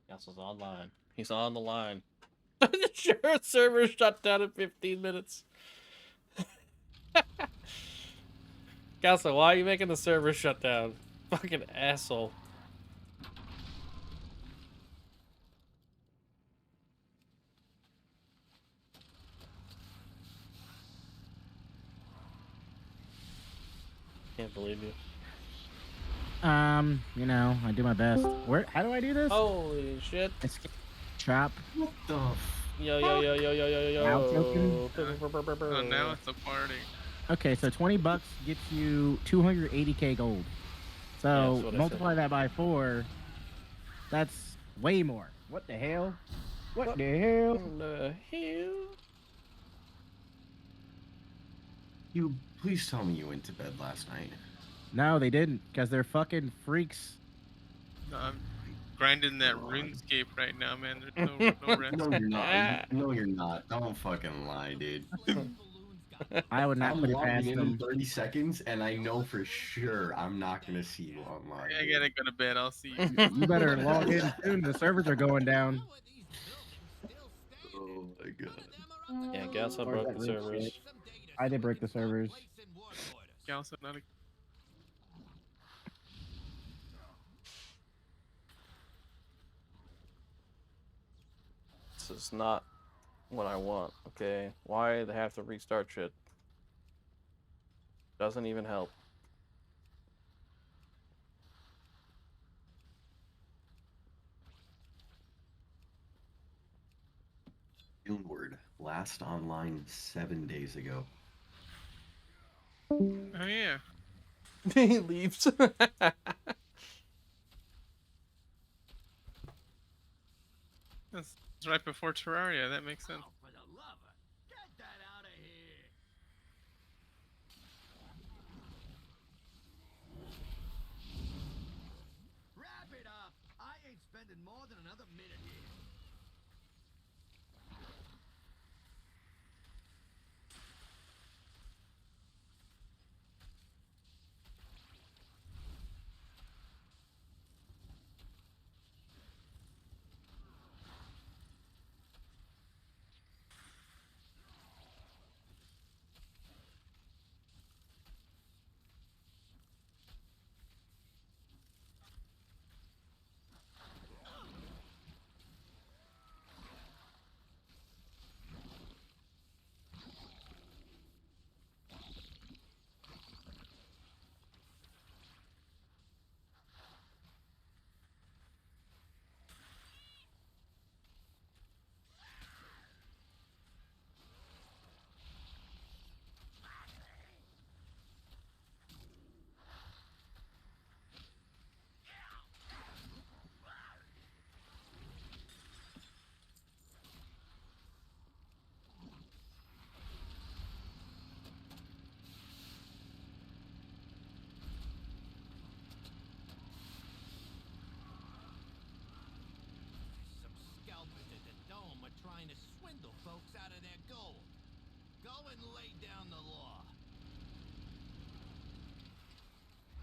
S1: Castle's online. He's on the line. Sure, server shut down in 15 minutes. Castle, why are you making the server shut down? Fucking asshole. Can't believe you.
S7: You know, I do my best. How do I do this?
S1: Holy shit.
S7: Escape, chop.
S8: What the
S1: Yo, yo, yo, yo, yo, yo, yo,
S7: Now
S1: yo.
S2: oh, now it's a party.
S7: Okay, so $20 gets you 280k gold.
S1: Yeah,
S7: So
S1: that's what I
S7: multiply that by 4. That's way more. What the hell? What the hell?
S1: What the hell?
S8: You please tell me you went to bed last night.
S7: No, they didn't, because they're fucking freaks.
S2: No, I'm grinding that RuneScape right now, man. There's no rest.
S8: No, you're not. No, you're not. Don't fucking lie, dude.
S7: I would not
S8: I'm
S7: put it past
S8: logging in
S7: them.
S8: 30 seconds, and I know for sure I'm not gonna see you online.
S2: I gotta go to bed. I'll see you.
S7: You better log in soon. The servers are going down.
S8: Oh my god.
S1: Yeah, Galsa
S7: Or
S1: broke
S7: that
S1: the
S7: rich
S1: servers.
S7: shit. I did break the servers.
S2: Galsa, not a...
S1: This is not what I want, okay? Why they have to restart shit? Doesn't even help.
S8: Word. Last online 7 days ago.
S2: Oh yeah.
S1: He leaves.
S2: That's right before Terraria. That makes sense.
S3: For the lover, get that out of here. Wrap it up. I ain't spending more than another minute here.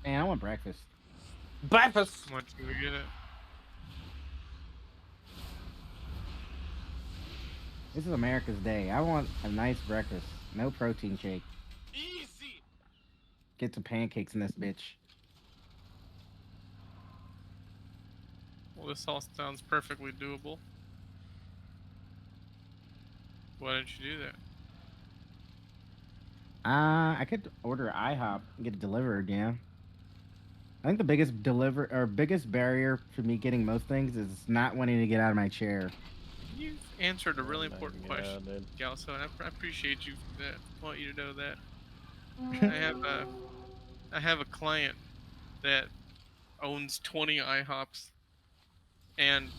S7: Man, I want breakfast.
S1: Breakfast.
S2: How much do we get it?
S7: This is America's day. I want a nice breakfast. No protein shake.
S5: Easy.
S7: Get some pancakes in this bitch.
S2: Well, this all sounds perfectly doable. Why don't you do that?
S7: I could order IHOP and get it delivered, yeah. I think the biggest barrier for me getting most things is not wanting to get out of my chair.
S2: You've answered a really
S1: Oh my
S2: important
S1: God,
S2: question,
S1: dude.
S2: Galso, and I appreciate you for that. I want you to know that. I have a client that owns 20 IHOPs, and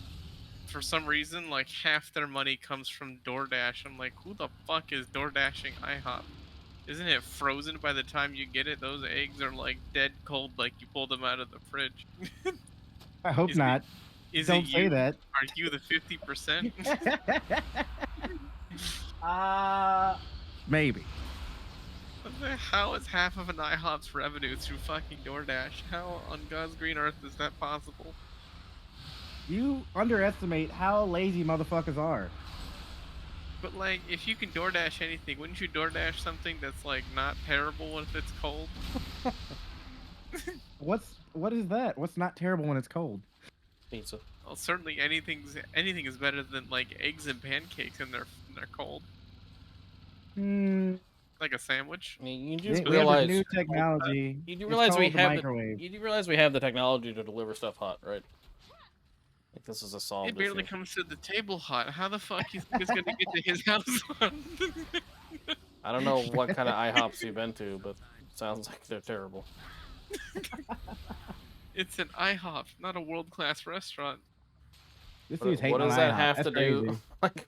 S2: for some reason, like half their money comes from DoorDash. I'm like, who the fuck is DoorDashing IHOP? Isn't it frozen by the time you get it? Those eggs are like dead cold, like you pulled them out of the fridge.
S7: I hope
S2: Is it-
S7: not.
S2: Is
S7: Don't
S2: it
S7: say
S2: you?
S7: that.
S2: Are you the 50%?
S7: Maybe.
S2: How is half of an IHOP's revenue through fucking DoorDash? How on God's green earth is that possible?
S7: You underestimate how lazy motherfuckers are.
S2: But like, if you can DoorDash anything, wouldn't you DoorDash something that's like not terrible if it's cold?
S7: What is that? What's not terrible when it's cold?
S1: Pizza.
S2: Well, certainly anything is better than like eggs and pancakes and they're cold,
S7: Hmm.
S2: like a sandwich.
S1: I mean, you
S7: We
S1: just
S7: have a
S1: realize.
S7: new technology.
S1: You do
S7: It's
S1: realize we
S7: called the
S1: have
S7: microwave.
S1: you do realize we have the technology to deliver stuff hot, right? Like this is a solved
S2: It barely
S1: issue.
S2: comes to the table hot. How the fuck you think it's gonna get to his house?
S1: I don't know what kind of IHOPs you've been to, but it sounds like they're terrible.
S2: It's an IHOP, not a world-class restaurant.
S7: This
S1: What,
S7: dude's hating
S1: what
S7: on
S1: does that
S7: IHOP.
S1: have
S7: That's
S1: to do?
S7: crazy.
S1: Like,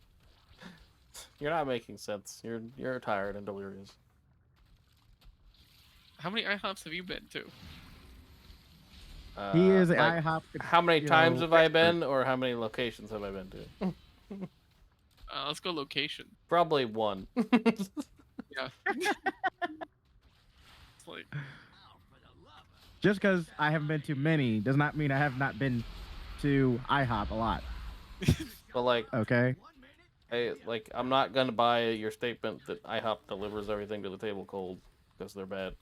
S1: you're not making sense. You're tired and delirious.
S2: How many IHOPs have you been to?
S7: He is an
S1: Like,
S7: IHOP.
S1: how many
S7: you
S1: times
S7: know,
S1: have I
S7: expert.
S1: been, or how many locations have I been to?
S2: Let's go location.
S1: Probably one.
S2: Yeah. It's like,
S7: Just because I haven't been to many does not mean I have not been to IHOP a lot.
S1: But like,
S7: Okay.
S1: I'm not gonna buy your statement that IHOP delivers everything to the table cold because they're bad.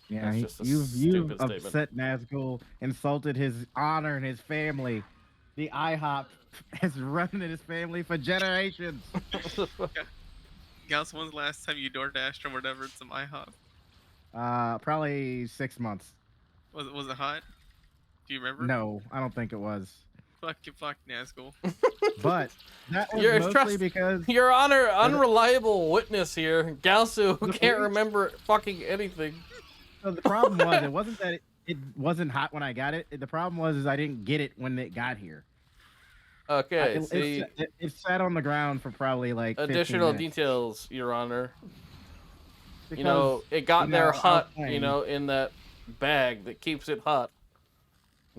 S7: Yeah,
S1: That's just a
S7: you've
S1: stupid statement.
S7: upset Nazgul, insulted his honor and his family. The IHOP has run in his family for generations.
S2: Gals, when's the last time you DoorDashed or whatever some IHOP?
S7: Probably 6 months.
S2: Was it hot? Do you remember?
S7: No, I don't think it was.
S2: Fuck Nazgul.
S7: But that was
S1: You're
S7: mostly because
S1: Your Honor, unreliable witness here, Galsu, who can't remember fucking anything.
S7: so the problem was it wasn't that it wasn't hot when I got it. The problem was is I didn't get it when it got here.
S1: Okay,
S7: It,
S1: see,
S7: it sat on the ground for probably like 15
S1: additional
S7: minutes.
S1: details, Your Honor.
S7: Because,
S1: You know, it got
S7: you
S1: there
S7: know, I was
S1: hot,
S7: playing.
S1: in that bag that keeps it hot.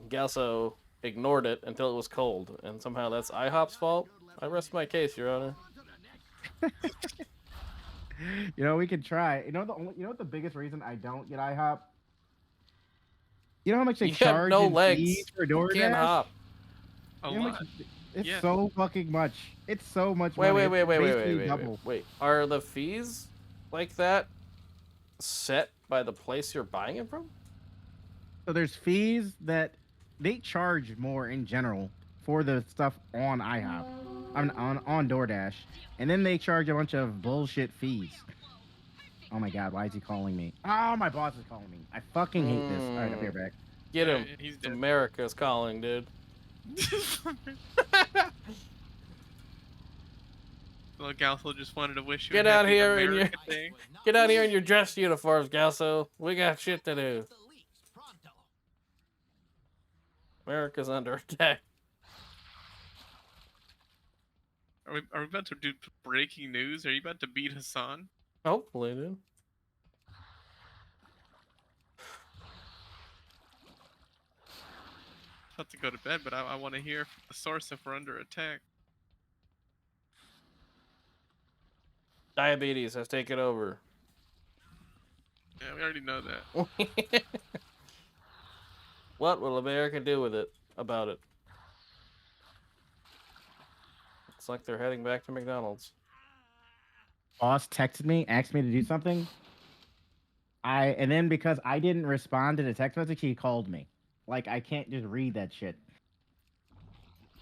S1: Galso ignored it until it was cold, and somehow that's IHOP's fault? I rest my case, Your Honor.
S7: You know, we could try. You know what the biggest reason I don't get IHOP? You know how much they
S1: You have
S7: charge
S1: no
S7: in
S1: legs.
S7: fees for
S1: You
S7: DoorDash?
S1: can't hop.
S2: A
S7: You know how
S2: lot.
S7: much- it's
S2: Yeah.
S7: so fucking much. It's so much
S1: Wait,
S7: money.
S1: wait,
S7: It's
S1: wait, wait, wait,
S7: basically
S1: wait, wait,
S7: double.
S1: wait. Are the fees like that set by the place you're buying it from?
S7: So there's fees that they charge more in general for the stuff on IHOP, on DoorDash, and then they charge a bunch of bullshit fees. Oh my god, why is he calling me? Oh, my boss is calling me. I fucking hate this. All right, I'll be right back.
S1: Get
S2: Yeah,
S1: him.
S2: he's dead.
S1: America's calling, dude.
S2: Well, Galso just wanted to wish you
S1: Get
S2: a
S1: out
S2: happy
S1: here in your-
S2: America Day.
S1: Get out here in your dress uniforms, Galso. We got shit to do. America's under attack.
S2: Are we about to do breaking news? Are you about to beat Hassan?
S1: Hopefully, dude.
S2: About to go to bed, but I want to hear from the source if we're under attack.
S1: Diabetes has taken over.
S2: Yeah, we already know that.
S1: What will America do with it? About it? It's like they're heading back to McDonald's.
S7: Boss texted me, asked me to do something. And then because I didn't respond to the text message, he called me. Like I can't just read that shit.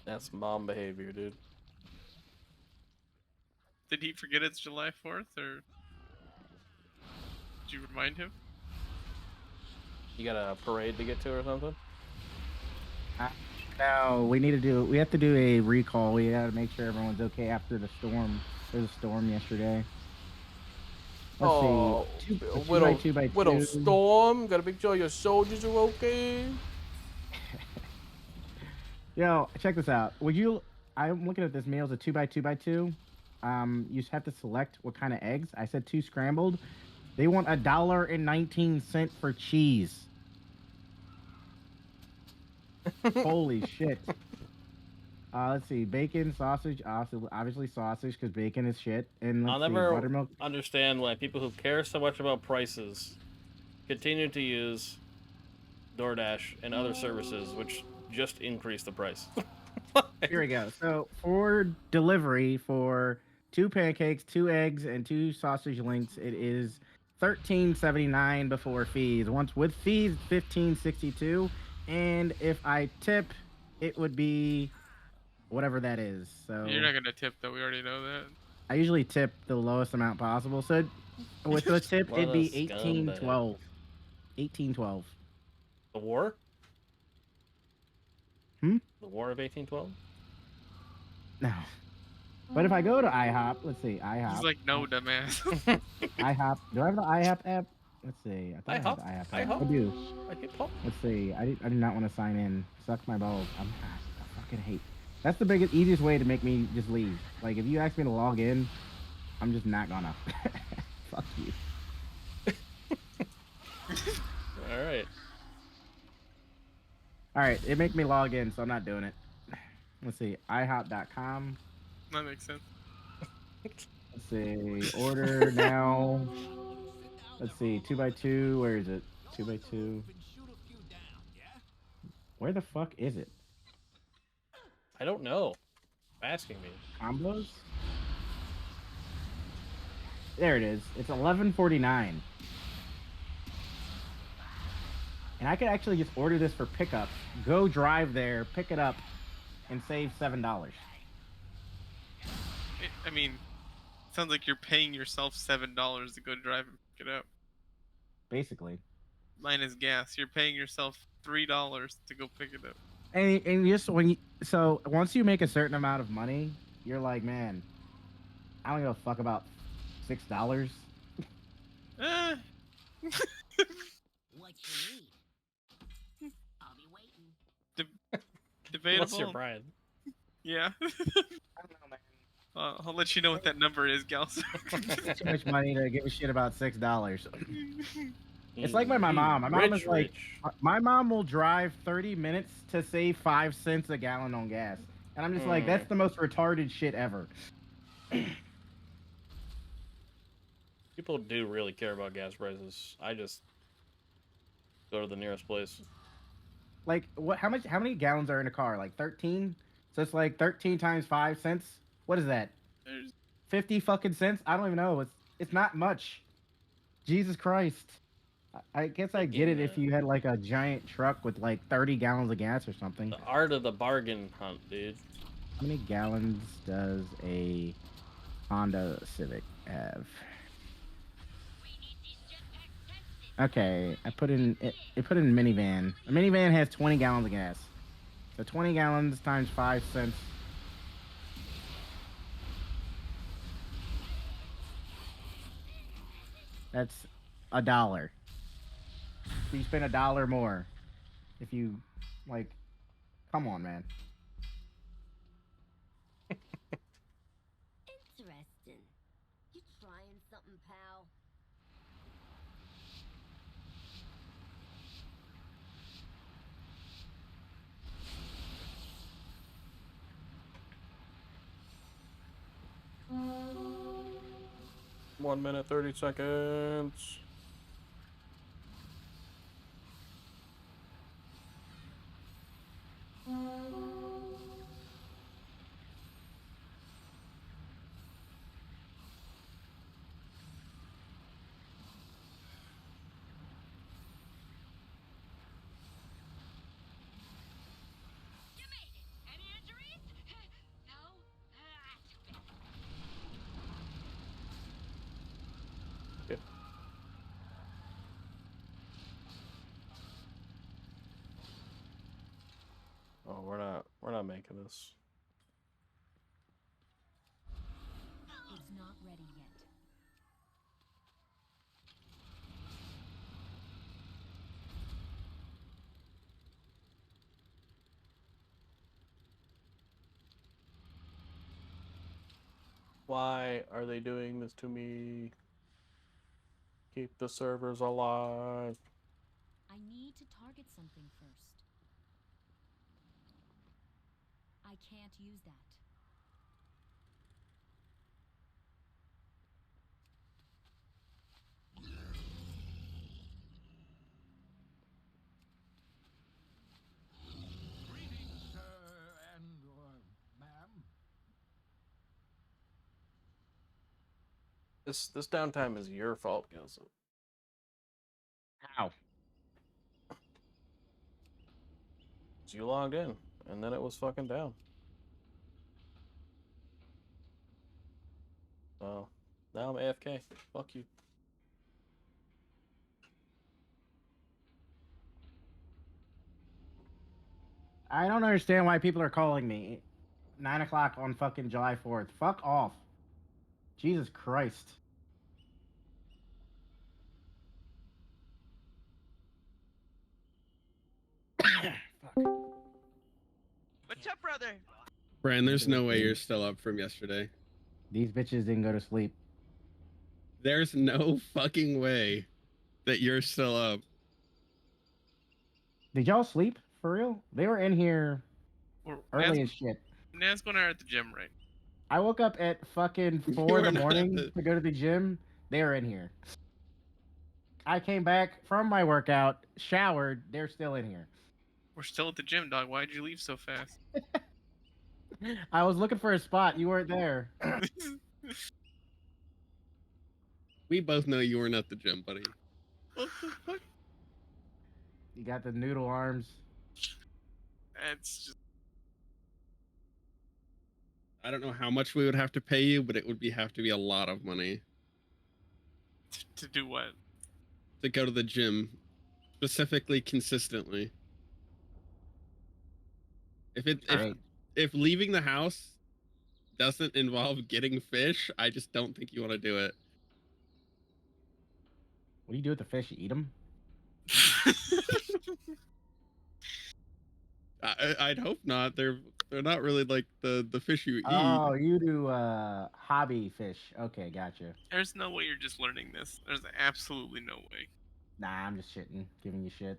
S1: That's mom behavior, dude.
S2: Did he forget it's July 4th, or did you remind him?
S1: You got a parade to get to or something?
S7: No, we have to do a recall. We gotta make sure everyone's okay after the storm. There was a storm yesterday. Let's see. Two by
S1: Widow
S7: two.
S1: Storm, gotta make sure your soldiers are okay.
S7: Yo, check this out. I'm looking at this meal. It's a 2x2x2. You just have to select what kind of eggs. I said 2 scrambled. They want $1.19 for cheese. Holy shit. Let's see. Bacon, sausage, obviously sausage because bacon is shit. And
S1: I'll
S7: let's see,
S1: never
S7: buttermilk.
S1: understand why people who care so much about prices continue to use DoorDash and other services, which just increase the price.
S7: Here we go. So for delivery for 2 pancakes, 2 eggs, and 2 sausage links, it is $13.79 before fees. Once with fees, $15.62. And if I tip, it would be whatever that is. So
S2: You're not gonna tip though. We already know that.
S7: I usually tip the lowest amount possible. So with the tip,
S1: What
S7: it'd
S1: a
S7: be
S1: scumbag.
S7: $18.12. $18.12.
S1: The war?
S7: Hmm?
S1: The War of 1812?
S7: No. But if I go to IHOP, let's see, IHOP.
S2: He's like, no, dumbass.
S7: IHOP. Do I have the IHOP app? Let's see. I thought I had the IHOP app.
S1: IHOP?
S7: I do.
S1: Like it pop?
S7: Let's see. I do not want to sign in. Suck my balls. I fucking hate. That's the biggest, easiest way to make me just leave. Like, if you ask me to log in, I'm just not gonna. Fuck you.
S1: Alright.
S7: Alright, it make me log in, so I'm not doing it. Let's see. IHOP.com.
S2: That makes sense.
S7: Let's see. Order now. Let's see. 2x2. Where is it? 2x2. Where the fuck is it?
S1: I don't know. Asking me.
S7: Combos? There it is. It's $11.49. And I could actually just order this for pickup. Go drive there, pick it up, and save $7.
S2: I mean, sounds like you're paying yourself $7 to go drive and pick it up.
S7: Basically.
S2: Mine is gas. You're paying yourself $3 to go pick it up.
S7: And just so once you make a certain amount of money, you're like, man, I don't give a fuck about $6.
S2: Eh.
S4: What you need? I'll be waiting.
S2: Debatable.
S1: What's your bride?
S2: Yeah.
S7: I don't know, man.
S2: I'll let you know what that number is, Gals.
S7: Too much money to give a shit about $6. It's like my mom. My mom is like, my mom will drive 30 minutes to save 5 cents a gallon on gas. And I'm just like, that's the most retarded shit ever.
S1: People do really care about gas prices. I just go to the nearest place.
S7: Like, what? How many gallons are in a car? Like 13? So it's like 13 times 5 cents. What is that? 50 fucking cents? I don't even know. It's not much. Jesus Christ. I guess I get it if you had like a giant truck with like 30 gallons of gas or something.
S1: The art of the bargain hunt, dude.
S7: How many gallons does a Honda Civic have? Okay, I put in it put in minivan. A minivan has 20 gallons of gas. So 20 gallons times 5 cents. That's $1. So you spend $1 more if you like. Come on, man.
S4: Interesting. You trying something, pal?
S1: One minute, 30 seconds. of this.
S4: It's not ready yet.
S1: Why are they doing this to me? Keep the servers alive.
S4: I need to target something first. I can't use that.
S3: Greetings, sir and ma'am.
S1: This downtime is your fault, Gilson.
S7: Ow.
S1: You logged in, and then it was fucking down. So now I'm AFK. Fuck you.
S7: I don't understand why people are calling me 9 o'clock on fucking July 4th. Fuck off. Jesus Christ. Fuck.
S9: What's up, brother?
S10: Bran, there's no way you're still up from yesterday.
S7: These bitches didn't go to sleep.
S10: There's no fucking way that you're still up.
S7: Did y'all sleep? For real? They were in here early as shit.
S2: Nazgo and I are at the gym, right?
S7: I woke up at fucking 4 in
S10: were
S7: the
S10: not
S7: morning
S10: the-
S7: to go to the gym. They were in here. I came back from my workout, showered. They're still in here.
S2: We're still at the gym, dog. Why'd you leave so fast?
S7: I was looking for a spot. You weren't there.
S10: We both know you weren't at the gym, buddy.
S2: What the fuck?
S7: You got the noodle arms.
S2: That's just
S10: I don't know how much we would have to pay you, but it would have to be a lot of money
S2: to do what?
S10: to go to the gym, specifically consistently. If leaving the house doesn't involve getting fish, I just don't think you want to do it.
S7: What do you do with the fish? You eat them?
S10: I'd hope not. They're not really like the fish you eat.
S7: Oh, you do hobby fish. Okay, gotcha.
S2: There's no way you're just learning this. There's absolutely no way.
S7: Nah, I'm just shitting, giving you shit.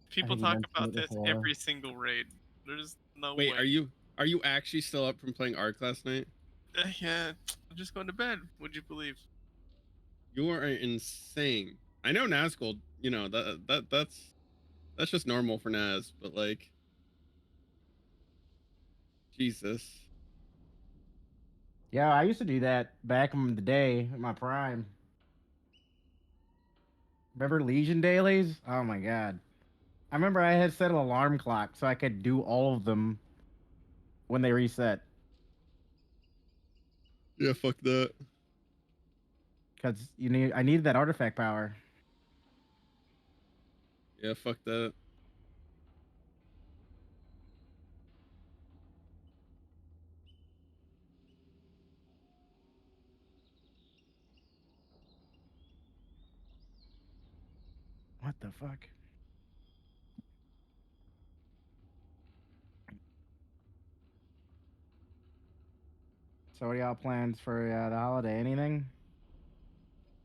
S2: People
S7: you
S2: talk
S7: mentioned
S2: about
S7: it
S2: this
S7: before.
S2: every single raid. There's no
S10: Wait,
S2: way.
S10: are you actually still up from playing Ark last night?
S2: Yeah, I'm just going to bed. Would you believe?
S10: You are insane. I know Nazgul, you know, that's just normal for Naz, but like Jesus.
S7: Yeah, I used to do that back in the day, in my prime. Remember Legion dailies? Oh my god. I remember I had set an alarm clock so I could do all of them when they reset.
S10: Yeah, fuck that.
S7: Because I needed that artifact power.
S10: Yeah, fuck that.
S7: What the fuck? So what are y'all plans for the holiday? Anything?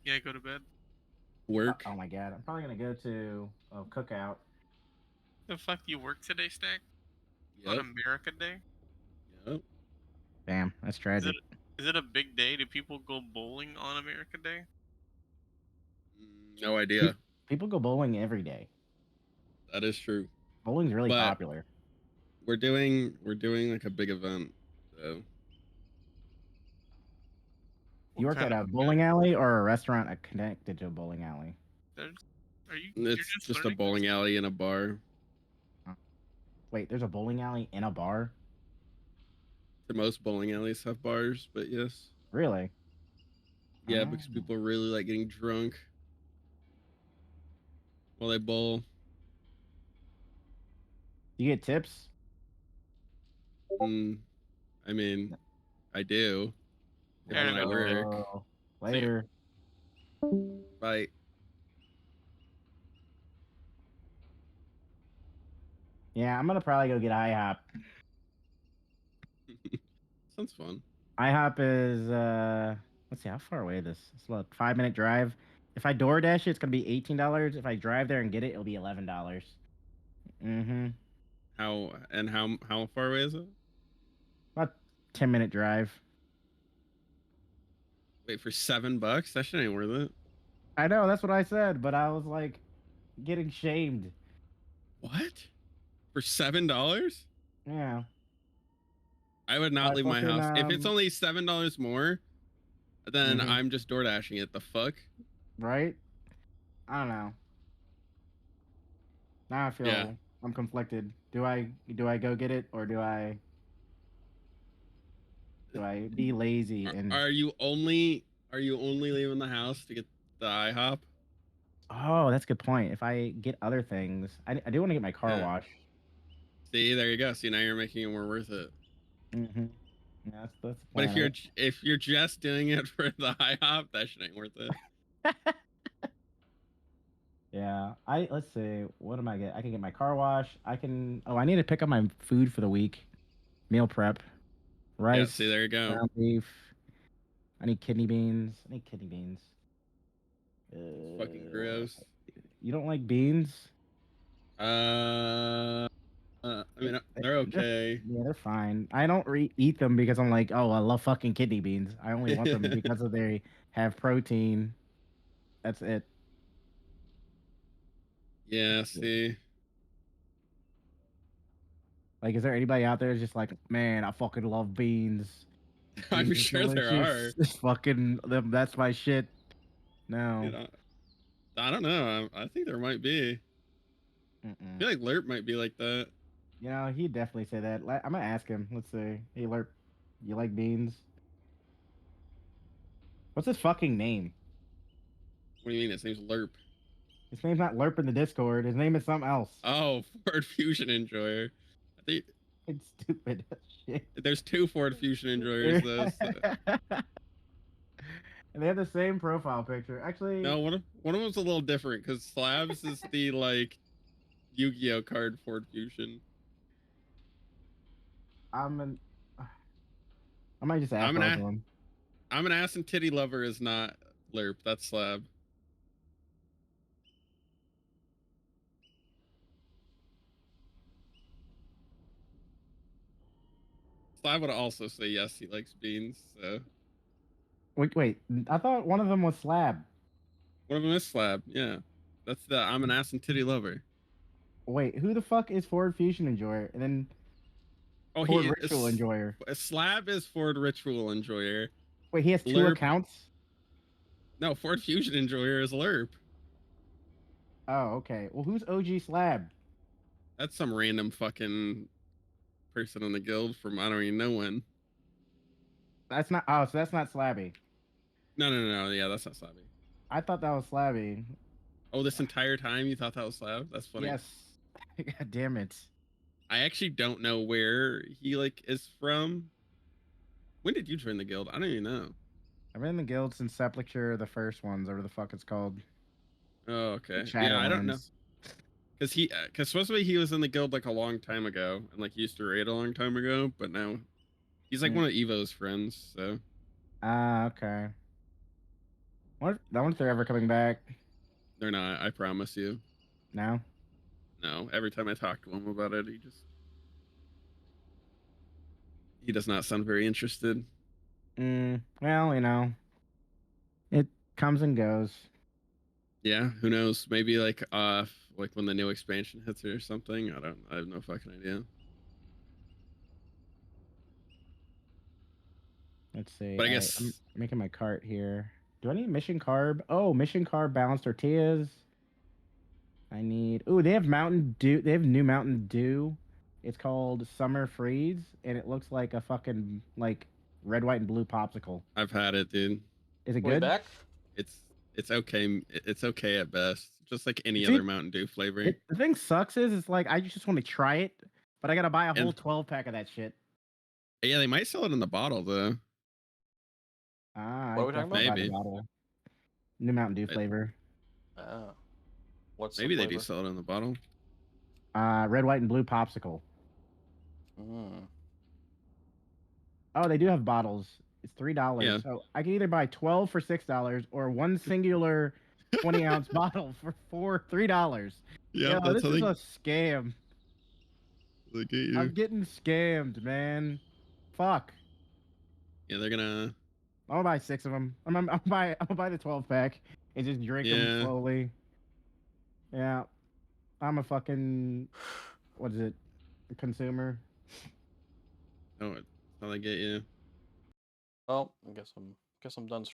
S2: Yeah, go to bed.
S10: Work.
S7: Oh my god, I'm probably gonna go to a cookout.
S2: The fuck do you work today, Stack?
S10: Yep.
S2: On America Day?
S10: Yep.
S7: Damn, that's
S2: Is
S7: tragic.
S2: is it a big day? Do people go bowling on America Day?
S10: No idea.
S7: People go bowling every day.
S10: That is true.
S7: Bowling's really
S10: But-
S7: popular.
S10: We're doing like a big event, so
S7: You work
S2: What
S7: at
S2: kind
S7: a
S2: of
S7: bowling alley or a restaurant connected to a bowling alley?
S2: Are you? You're
S10: it's just a
S2: learning
S10: bowling
S2: this?
S10: alley and a bar.
S7: Wait, there's a bowling alley in a bar?
S10: The most bowling alleys have bars, but yes.
S7: Really?
S10: Yeah, because
S7: Oh.
S10: people really like getting drunk while they bowl.
S7: You get tips?
S10: I mean, I do.
S2: Fair
S10: When I
S2: enough.
S10: work.
S7: Oh, later.
S10: Bye.
S7: Yeah, I'm gonna probably go get IHOP.
S10: Sounds fun.
S7: IHOP is let's see how far away this. It's about a 5-minute drive. If I DoorDash it, it's gonna be $18. If I drive there and get it, it'll be $11. Mm-hmm.
S10: How far away is it?
S7: About 10-minute drive.
S10: Wait, for $7? That shit ain't worth it.
S7: I know, that's what I said, but I was like getting shamed.
S10: What? For $7?
S7: Yeah.
S10: I would not leave my
S7: fucking,
S10: house. If it's only $7 more, then
S7: Mhm.
S10: I'm just door dashing it. The fuck?
S7: Right? I don't know. Now I feel
S10: Yeah.
S7: I'm conflicted. Do I go get it or do I be lazy and
S10: Are you only leaving the house to get the IHOP?
S7: Oh, that's a good point. If I get other things, I do want to get my car
S10: Yeah.
S7: washed.
S10: See, there you go. See, now you're making it more worth it.
S7: Mm-hmm. Yeah, that's the
S10: But
S7: plan.
S10: if you're just doing it for the IHOP, that shit ain't worth it.
S7: Yeah, let's see. What am I get? I can get my car wash. I need to pick up my food for the week. Meal prep. Rice.
S10: Yeah, see, there you go.
S7: Ground beef. I need kidney beans.
S10: Fucking gross.
S7: You don't like beans?
S10: I mean, they're okay.
S7: Yeah, they're fine. I don't eat them because I'm like, oh, I love fucking kidney beans. I only want them because they have protein. That's it.
S10: Yeah, see.
S7: Like, is there anybody out there who's just like, man, I fucking love beans.
S10: I'm
S7: Beans are
S10: sure there
S7: delicious.
S10: are.
S7: Just fucking them. That's my shit. No.
S10: You know, I don't know. I think there might be. I feel like Lerp might be like that.
S7: You know, he'd definitely say that. I'm gonna ask him. Let's see. Hey, Lerp, you like beans? What's his fucking name?
S10: What do you mean? His name's Lerp.
S7: His name's not Lerp in the Discord. His name is something else.
S10: Oh, Ford Fusion Enjoyer. I think
S7: It's stupid shit.
S10: there's 2 Ford Fusion Enjoyers though. So.
S7: And they have the same profile picture. Actually,
S10: No, one of them's a little different because Slabs is the like Yu-Gi-Oh card Ford Fusion.
S7: I might just ask both of them.
S10: I'm an ass and titty lover is not Lerp. That's Slab. Slab would also say yes, he likes beans. So
S7: Wait. I thought one of them was Slab.
S10: one of them is Slab. Yeah, that's the I'm an ass and titty lover.
S7: Wait, who the fuck is Ford Fusion Enjoyer? And then Ford Ritual Enjoyer.
S10: Slab is Ford Ritual Enjoyer.
S7: Wait, he has 2 accounts?
S10: No, Ford Fusion Enjoyer is Lerp.
S7: Oh, okay. Well, who's OG Slab?
S10: That's some random fucking person in the guild from I don't even know when.
S7: That's not. Oh, so that's not Slabby.
S10: No. Yeah, that's not Slabby.
S7: I thought that was Slabby.
S10: Oh, this entire time you thought that was Slab? That's funny.
S7: Yes. God damn it.
S10: I actually don't know where he like is from. When did you join the guild? I don't even know.
S7: I've been in the guild since Sepulture, the first ones, whatever the fuck it's called.
S10: Oh, okay. Yeah, I don't know.
S7: Shadowlands.
S10: Because supposedly he was in the guild like a long time ago, and like he used to raid a long time ago, but now he's like one of Evo's friends. So.
S7: Okay. I wonder if they're ever coming back.
S10: They're not. I promise you.
S7: No.
S10: No. Every time I talk to him about it, he does not sound very interested.
S7: Well, you know, it comes and goes.
S10: Yeah, who knows? Maybe like when the new expansion hits or something. I have no fucking idea.
S7: Let's see.
S10: But I guess
S7: I'm making my cart here. Do I need mission carb? Oh, mission carb balanced tortillas. I need. Oh, they have Mountain Dew. They have new Mountain Dew. It's called Summer Freeze, and it looks like a fucking like red, white, and blue popsicle.
S10: I've had it, dude.
S7: Is it
S1: Way
S7: good?
S1: back?
S10: It's It's okay. It's okay at best. Just like any
S7: See,
S10: other Mountain Dew flavor.
S7: The thing sucks is it's like I just want to try it, but I gotta buy a whole
S10: And-
S7: 12 pack of that shit.
S10: Yeah, they might sell it in the bottle though.
S7: Ah,
S1: What are we talking about?
S7: definitely buy the
S10: Maybe.
S7: bottle. New Mountain Dew
S10: But-
S7: flavor.
S1: Oh. What's
S10: Maybe
S1: the
S10: they do
S1: flavor?
S10: sell it in the bottle.
S7: Red, white, and blue popsicle.
S1: Mm.
S7: Oh, they do have bottles. It's $3.
S10: Yeah.
S7: So I can either buy 12 for $6 or one singular 20-ounce bottle for $3.
S10: Yeah,
S7: Yo,
S10: that's
S7: this
S10: how
S7: is
S10: they,
S7: a scam.
S10: they get you.
S7: I'm getting scammed, man. Fuck.
S10: Yeah, they're gonna.
S7: I'm gonna buy 6 of them. I'm gonna buy the 12 pack and just drink them
S10: Yeah.
S7: slowly. Yeah. I'm a fucking, what is it? A consumer.
S10: Oh, that's how they get you.
S1: Well, I guess I'm done